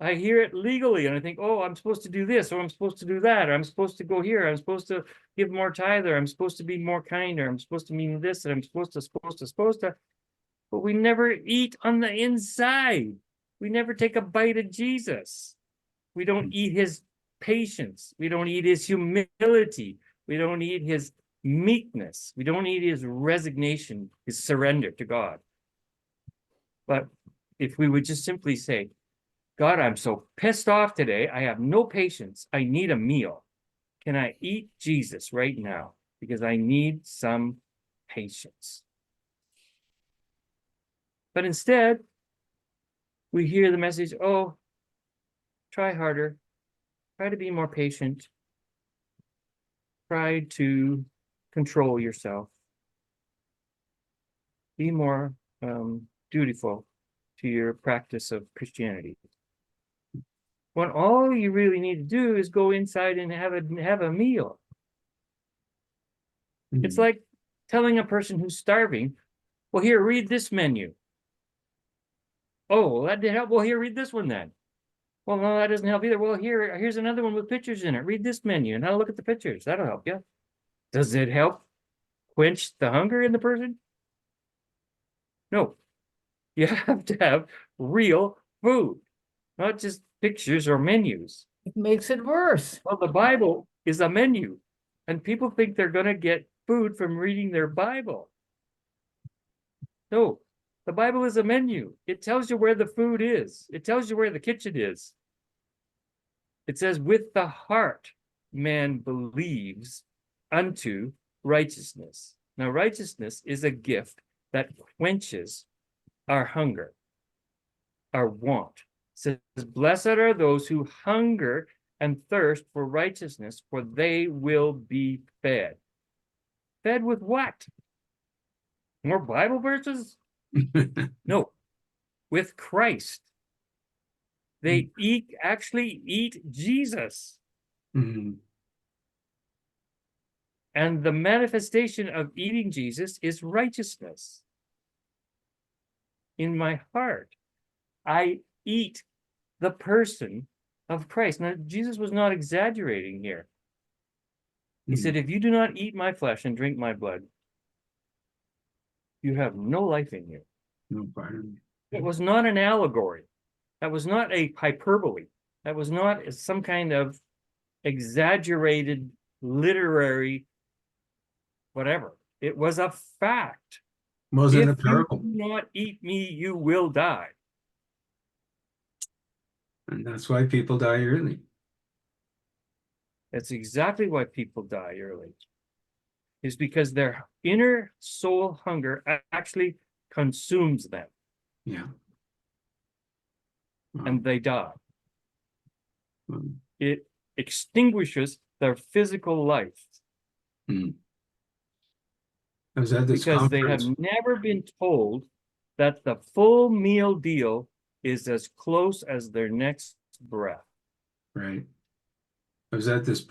I hear it legally and I think, oh, I'm supposed to do this, or I'm supposed to do that, or I'm supposed to go here, I'm supposed to give more tithe, or I'm supposed to be more kind, or I'm supposed to mean this, and I'm supposed to. But we never eat on the inside. We never take a bite of Jesus. We don't eat his patience. We don't eat his humility. We don't eat his meekness. We don't eat his resignation, his surrender to God. But if we would just simply say, God, I'm so pissed off today. I have no patience. I need a meal. Can I eat Jesus right now? Because I need some patience. But instead, we hear the message, oh, try harder. Try to be more patient. Try to control yourself. Be more dutiful to your practice of Christianity. When all you really need to do is go inside and have a meal. It's like telling a person who's starving, well, here, read this menu. Oh, well, that didn't help. Well, here, read this one then. Well, no, that doesn't help either. Well, here's another one with pictures in it. Read this menu and now look at the pictures. That'll help you. Does it help quench the hunger in the person? No. You have to have real food, not just pictures or menus. It makes it worse. Well, the Bible is a menu, and people think they're going to get food from reading their Bible. No, the Bible is a menu. It tells you where the food is. It tells you where the kitchen is. It says, with the heart, man believes unto righteousness. Now, righteousness is a gift that quenches our hunger, our want. It says, blessed are those who hunger and thirst for righteousness, for they will be fed. Fed with what? More Bible verses? No, with Christ. They actually eat Jesus. Mhm. And the manifestation of eating Jesus is righteousness. In my heart, I eat the person of Christ. Now, Jesus was not exaggerating here. He said, if you do not eat my flesh and drink my blood, you have no life in you. No pardon. It was not an allegory. That was not a hyperbole. That was not some kind of exaggerated literary whatever. It was a fact. Wasn't a If you parable. do not eat me, you will die. And that's why people die early. That's exactly why people die early. Is because their inner soul hunger actually consumes them Yeah. and they die. Um, It extinguishes their physical life I was at this because they have conference. never been told that the full meal deal is as close as their next breath. Right. I was at this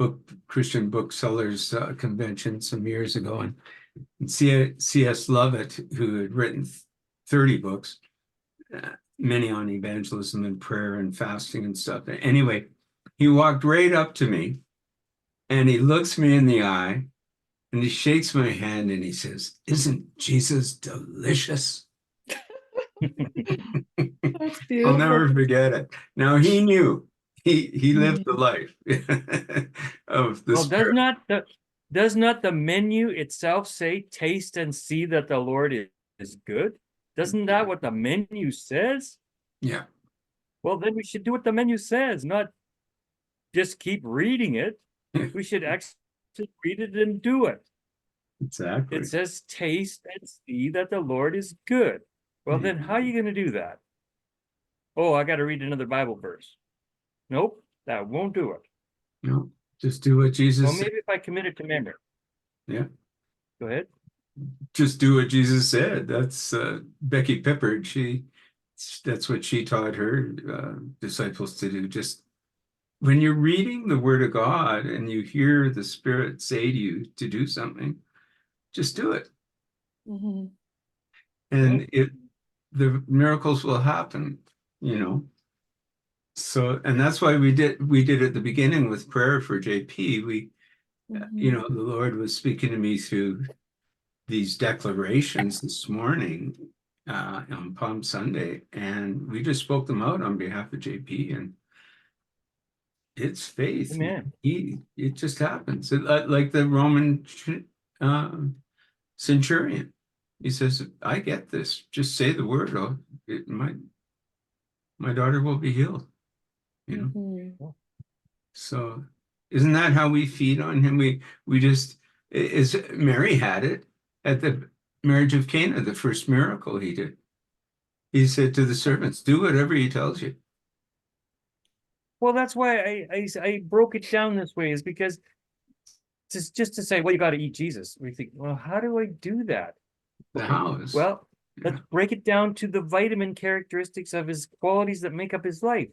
Christian booksellers convention some years ago, and C.S. Lovett, who had written 30 books, many on evangelism and prayer and fasting and stuff. Anyway, he walked right up to me and he looks me in the eye and he shakes my hand and he says, "Isn't Jesus delicious?" That's I'll beautiful. never forget it. Now he knew. He lived the life of the Well, Spirit. does not the menu itself say, taste and see that the Lord is good? Doesn't that what the menu says? Yeah, Well, then we should do what the menu says, not just keep reading it. We should actually read it and do it. exactly. It says, taste and see that the Lord is good. Well, then how are you going to do that? Oh, I got to read another Bible verse. Nope, that won't do it. No, just do what Jesus Well, said. maybe if I commit it to memory. Yeah. Go ahead. Just do what Jesus said. That's Becky Pippard. That's what she taught her disciples to do. Just when you're reading the Word of God and you hear the Spirit say to you to do something, just do it. Mhm. And the miracles will happen, you know. So, and that's why we did at the beginning with prayer for JP. You know, the Lord was speaking to me through these declarations this morning on Palm Sunday, and we just spoke them out on behalf of JP, and it's faith. Amen. It just happens. Like the Roman centurion. He says, "I get this. Just say the word. My daughter will be healed." You know. Mhm. So, isn't that how we feed on him? We just, is Mary had it at the marriage of Cana, the first miracle he did. He said to the servants, "Do whatever he tells you." Well, that's why I broke it down this way, is because just to say, well, you got to eat Jesus. We think, well, how do I do that? The Okay, house. well, Yeah. let's break it down to the vitamin characteristics of his qualities that make up his life.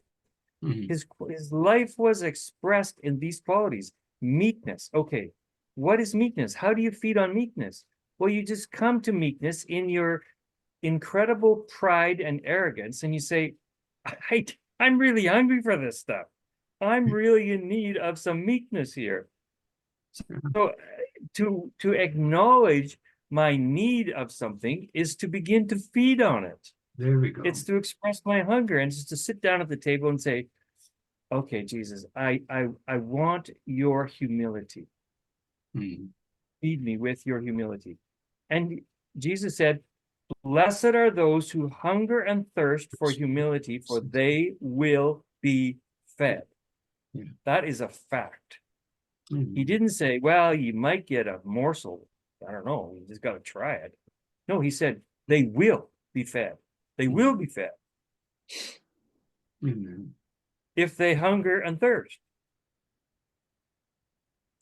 Mhm. His life was expressed in these qualities. Meekness. Okay, what is meekness? How do you feed on meekness? Well, you just come to meekness in your incredible pride and arrogance, and you say, I'm really hungry for this stuff. I'm really in need of some meekness here. So to acknowledge my need of something is to begin to feed on it. There we go. It's to express my hunger, and just to sit down at the table and say, okay, Jesus, I want your humility. Mhm. Feed me with your humility. And Jesus said, blessed are those who hunger and thirst for humility, for they will be fed. Yeah. That is a fact. Mhm. He didn't say, well, you might get a morsel. I don't know. You just got to try it. No, he said, they will be fed. They will be fed Amen. if they hunger and thirst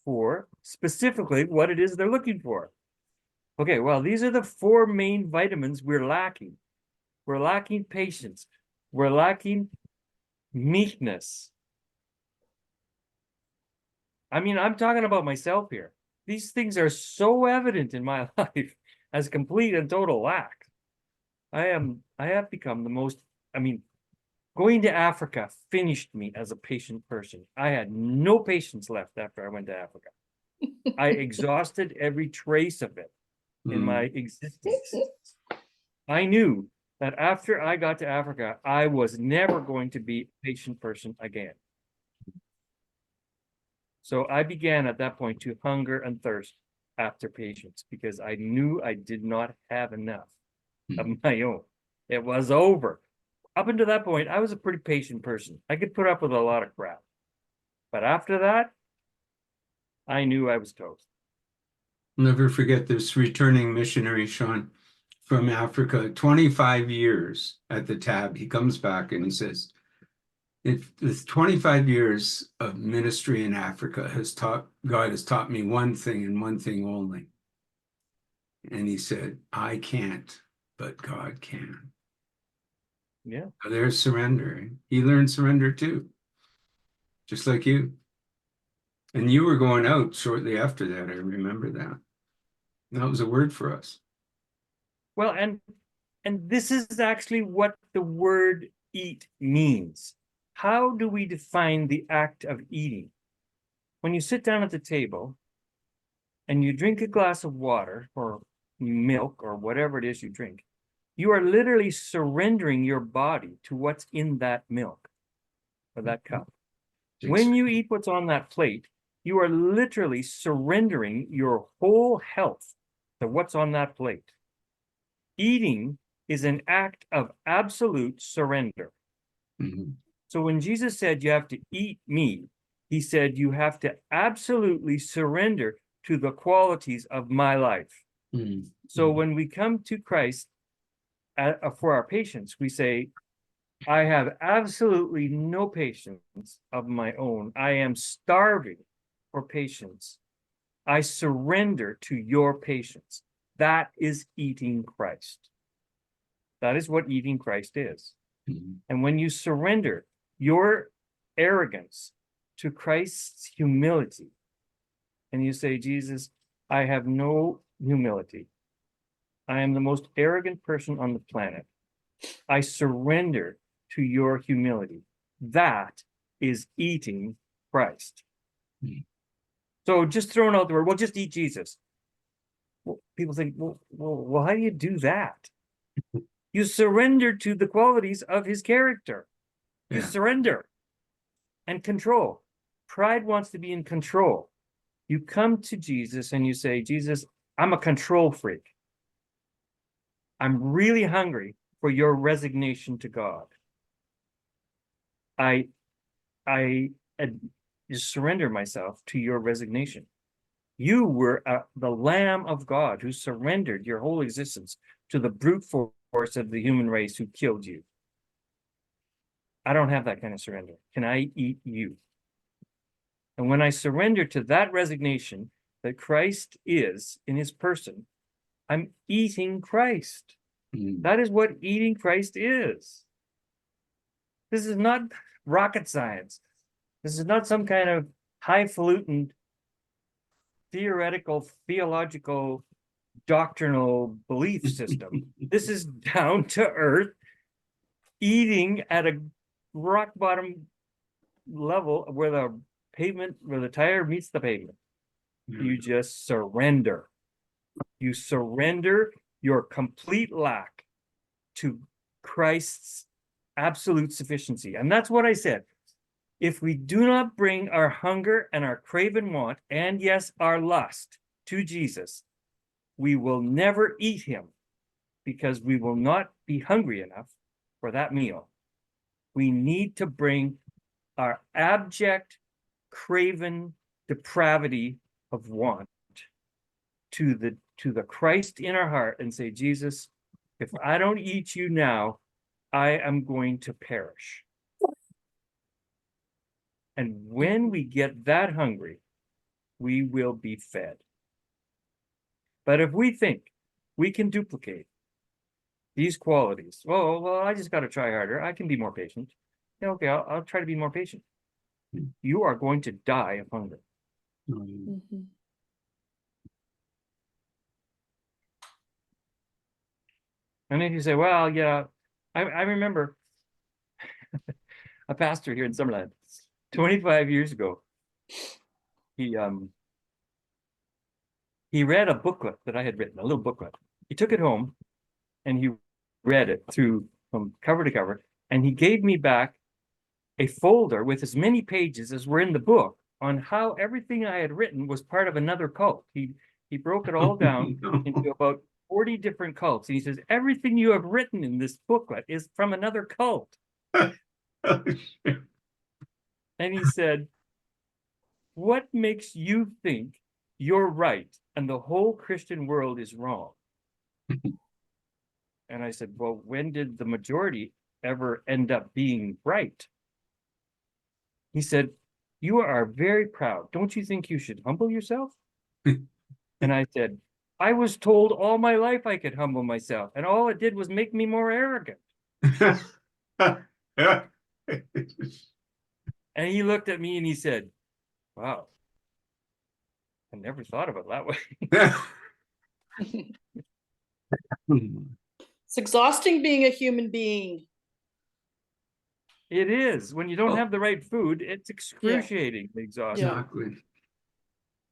for specifically what it is they're looking for. Okay, well, these are the four main vitamins we're lacking. We're lacking patience. We're lacking meekness. I mean, I'm talking about myself here. These things are so evident in my life as complete and total lack. I have become the most, going to Africa finished me as a patient person. I had no patience left after I went to Africa. I exhausted every trace of it in my existence. I knew that after I got to Africa, I was never going to be a patient person again. So I began at that point to hunger and thirst after patience because I knew I did not have enough of my own. It was over. Up until that point, I was a pretty patient person. I could put up with a lot of crap. But after that, I knew I was toast. Never forget this returning missionary, Sean, from Africa, 25 years at the tab. He comes back and he says, with 25 years of ministry in Africa God has taught me one thing and one thing only. And he said, I can't, but God can. Yeah. There's surrender. He learned surrender too, just like you. And you were going out shortly after that. I remember that. That was a word for us. Well, and this is actually what the word eat means. How do we define the act of eating? When you sit down at the table and you drink a glass of water or milk or whatever it is you drink, you are literally surrendering your body to what's in that milk or that cup. When you eat what's on that plate, you are literally surrendering your whole health to what's on that plate. Eating is an act of absolute surrender. Mhm. So when Jesus said you have to eat me, he said you have to absolutely surrender to the qualities of my life. Mhm. So when we come to Christ for our patience, we say, I have absolutely no patience of my own. I am starving for patience. I surrender to your patience. That is eating Christ. That is what eating Christ is. Mhm. And when you surrender your arrogance to Christ's humility, and you say, Jesus, I have no humility. I am the most arrogant person on the planet. I surrender to your humility. That is eating Christ. Mhm. So just throwing out the word, well, just eat Jesus. Well, people think, well, how do you do that? You surrender to the qualities of his character. You Yeah. surrender and control. Pride wants to be in control. You come to Jesus and you say, Jesus, I'm a control freak. I'm really hungry for your resignation to God. I just surrender myself to your resignation. You were the Lamb of God who surrendered your whole existence to the brute force of the human race who killed you. I don't have that kind of surrender. Can I eat you? And when I surrender to that resignation that Christ is in his person, I'm eating Christ. Mhm. That is what eating Christ is. This is not rocket science. This is not some kind of highfalutin theoretical, theological, doctrinal belief system. This is down to earth, eating at a rock bottom level where the tire meets the pavement. You just surrender. You surrender your complete lack to Christ's absolute sufficiency. And that's what I said. If we do not bring our hunger and our craven want, and yes, our lust to Jesus, we will never eat him because we will not be hungry enough for that meal. We need to bring our abject, craven depravity of want to the Christ in our heart and say, Jesus, if I don't eat you now, I am going to perish. And when we get that hungry, we will be fed. But if we think we can duplicate these qualities, well, I just got to try harder. I can be more patient. Yeah, okay, I'll try to be more patient. You are going to die of hunger. Mhm. Mhm. And if you say, well, yeah, I remember a pastor here in Summerland 25 years ago. He read a booklet that I had written, a little booklet. He took it home and he read it through from cover to cover, and he gave me back a folder with as many pages as were in the book on how everything I had written was part of another cult. He broke it all down into about 40 different cults. And he says, everything you have written in this booklet is from another cult. And he said, what makes you think you're right and the whole Christian world is wrong? And I said, well, when did the majority ever end up being right? He said, you are very proud. Don't you think you should humble yourself? And I said, I was told all my life I could humble myself, and all it did was make me more arrogant. And he looked at me and he said, wow, I never thought of it that way. It's exhausting being a human being. It is. When you don't Oh. have the right food, it's excruciatingly exhausting. Exactly.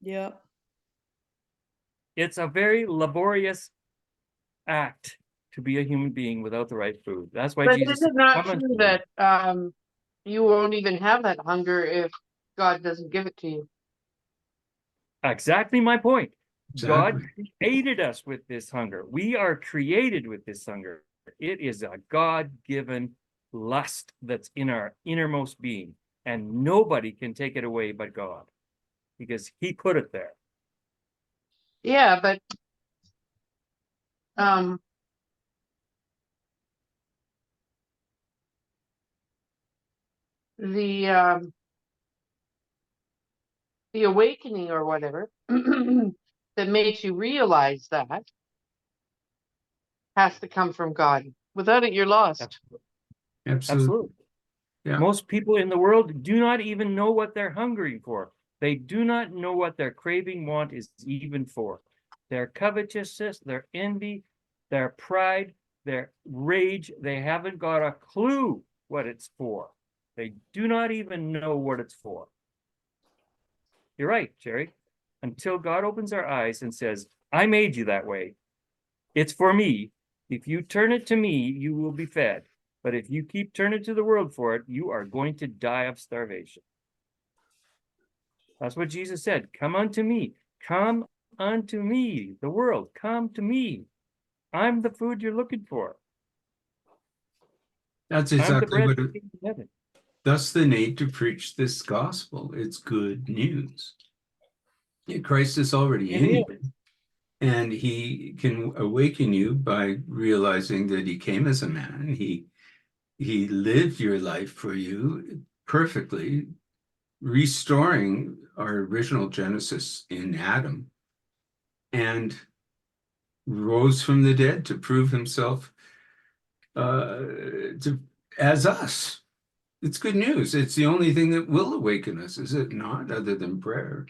Yeah. It's a very laborious act to be a human being without the right food. That's why But Jesus is it not "Come unto true me." that you won't even have that hunger if God doesn't give it to you? Exactly my point. God Exactly. created us with this hunger. We are created with this hunger. It is a God-given lust that's in our innermost being, and nobody can take it away but God, because he put it there. Yeah, but the awakening or whatever that makes you realize that has to come from God. Without it, you're lost. Absolutely. Absolutely. Absolutely. Yeah. Most people in the world do not even know what they're hungering for. They do not know what their craving want is even for. Their covetousness, their envy, their pride, their rage, they haven't got a clue what it's for. They do not even know what it's for. You're right, Jerry. Until God opens our eyes and says, I made you that way. It's for me. If you turn it to me, you will be fed. But if you keep turning to the world for it, you are going to die of starvation. That's what Jesus said. Come unto me. Come unto me, the world. Come to me. I'm the food you're looking for. That's I'm the exactly bread what that came from heaven. thus the need to preach this gospel. It's good news. Christ is already It in is. you, and he can awaken you by realizing that he came as a man. He lived your life for you perfectly, restoring our original Genesis in Adam, and rose from the dead to prove himself as us. It's good news. It's the only thing that will awaken us, is it not, other than prayer?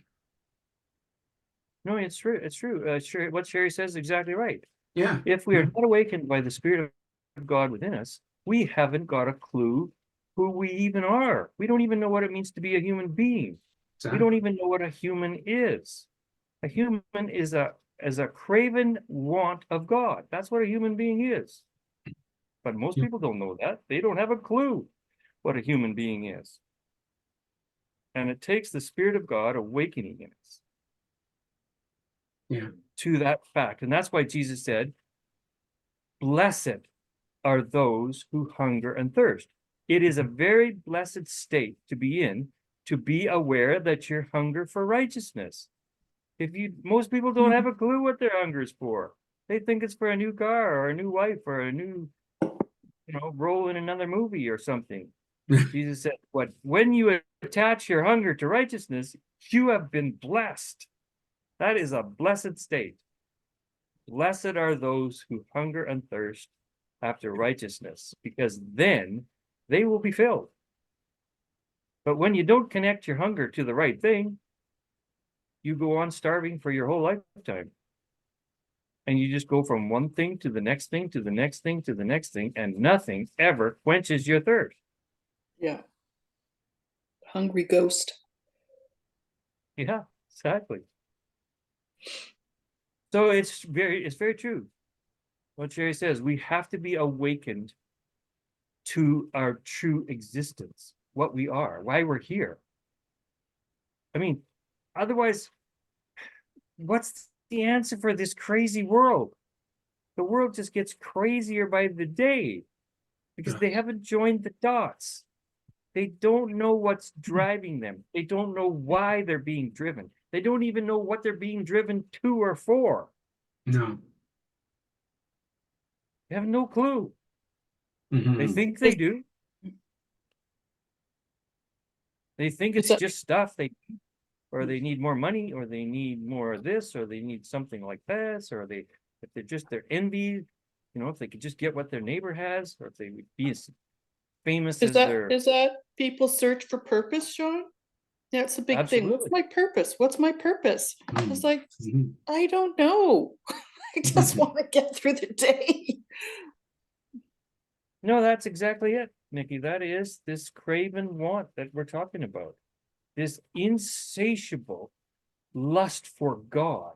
No, it's true. It's true. What Sherry says is exactly right. Yeah. If we are not awakened by the Spirit of God within us, we haven't got a clue who we even are. We don't even know what it means to be a human being. We don't even know what a human is. A human is a craven want of God. That's what a human being is. But most people don't know that. They don't have a clue what a human being is. And it takes the Spirit of God awakening in us to that fact. And that's why Jesus said, blessed are those who hunger and thirst. It is a very blessed state to be in, to be aware that you're hunger for righteousness. Most people don't have a clue what their hunger is for. They think it's for a new car or a new wife or a new, role in another movie or something. Jesus said, when you attach your hunger to righteousness, you have been blessed. That is a blessed state. Blessed are those who hunger and thirst after righteousness, because then they will be filled. But when you don't connect your hunger to the right thing, you go on starving for your whole lifetime. And you just go from one thing to the next thing, to the next thing, to the next thing, and nothing ever quenches your thirst. Yeah. Hungry ghost. Yeah, exactly. So it's very true. What Sherry says, we have to be awakened to our true existence, what we are, why we're here. I mean, otherwise, what's the answer for this crazy world? The world just gets crazier by the day because they haven't joined the dots. They don't know what's driving them. They don't know why they're being driven. They don't even know what they're being driven to or for. No. They have no clue. They Mhm. think they do. They think Is it's that- just stuff or they need more money, or they need more of this, or they need something like this, or if they're envy, if they could just get what their neighbor has, or if they would be as famous as their. Is that people search for purpose, Sean? That's a big thing. What's Absolutely. my purpose? What's my purpose? It's like, Mhm. I don't know. I just want to get through the day. No, that's exactly it, Nikki. That is this craven want that we're talking about. This insatiable lust for God,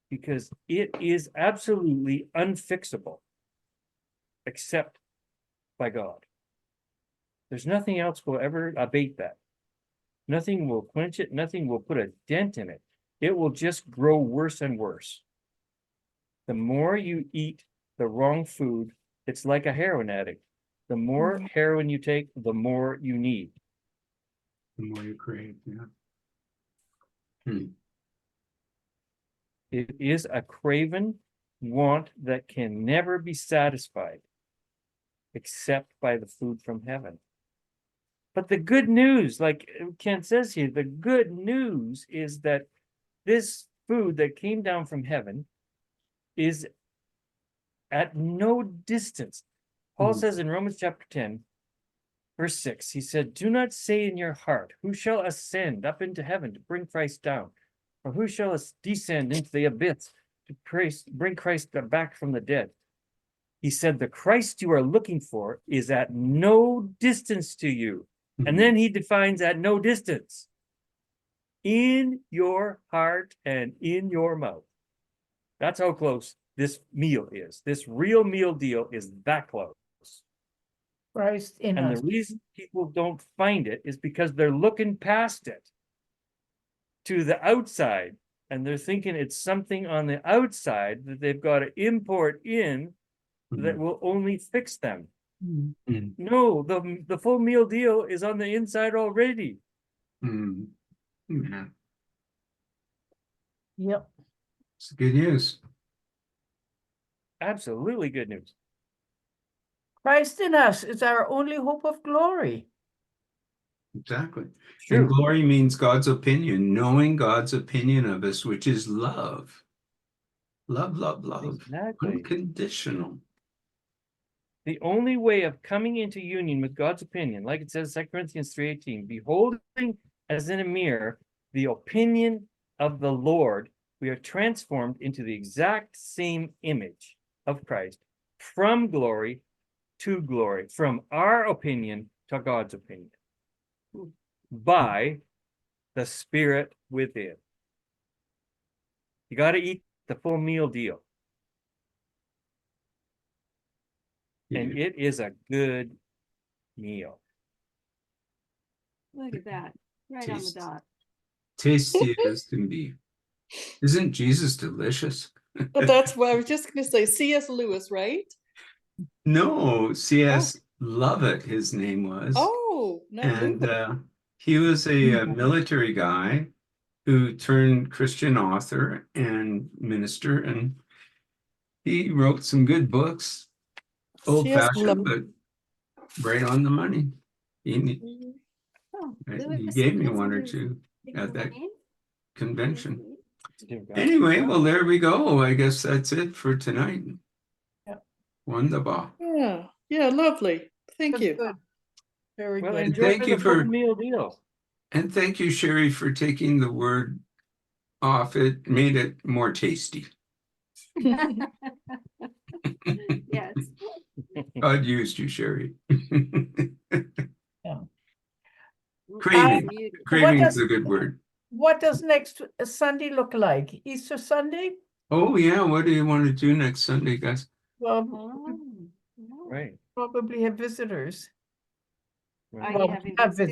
because it is absolutely unfixable except by God. There's nothing else will ever abate that. Nothing will quench it. Nothing will put a dent in it. It will just grow worse and worse. The more you eat the wrong food, it's like a heroin addict. The more heroin you take, the more you need. The more you crave, yeah. Hmm. It is a craven want that can never be satisfied except by the food from heaven. But the good news, like Ken says here, the good news is that this food that came down from heaven is at no distance. Paul says in Romans chapter 10, verse 6, he said, do not say in your heart, who shall ascend up into heaven to bring Christ down? Or who shall descend into the abyss to bring Christ back from the dead? He said, the Christ you are looking for is at no distance to you. And then he defines at no distance. In your heart and in your mouth. That's how close this meal is. This real meal deal is that close. Christ in And us. the reason people don't find it is because they're looking past it to the outside, and they're thinking it's something on the outside that they've got to import in that will only fix them. Mhm. No, the full meal deal is on the inside already. Mhm. Yeah, Yep. it's good news. Absolutely good news. Christ in us is our only hope of glory. Exactly. True. And glory means God's opinion, knowing God's opinion of us, which is love. Love, love, love. Exactly. Unconditional. The only way of coming into union with God's opinion, like it says 2 Corinthians 3:18, beholding as in a mirror the opinion of the Lord, we are transformed into the exact same image of Christ, from glory to glory, from our opinion to God's opinion, by the Spirit within. You got to eat the full meal deal. And it is a good meal. Look at that, right on the Taste. dot. Tasty as can be. Isn't Jesus delicious? But that's what I was just going to say. C.S. Lewis, right? No, C.S. Lovett, his name was. Oh, not And Lewis. he was a military guy who turned Christian author and minister, and he wrote some good books, C.S. old-fashioned, but right on the money. He Oh, he Lewis, gave me that's one or his two at that name? convention. Dear God. Anyway, well, there we go. I guess that's it for tonight. Yep. Wonderful. Yeah, lovely. Thank Good, you. good. Very Well, good. enjoy thank you the full for- meal deal. And thank you, Sherry, for taking the word off. It made it more tasty. Yes. God used you, Sherry. Yeah. Craving. You- Craving What is a good word. What does next Sunday look like? Easter Sunday? Oh, yeah. What do you want to do next Sunday, guys? Well, Oh, no. Right. probably have visitors. Right. Are Well, you we having have visitors?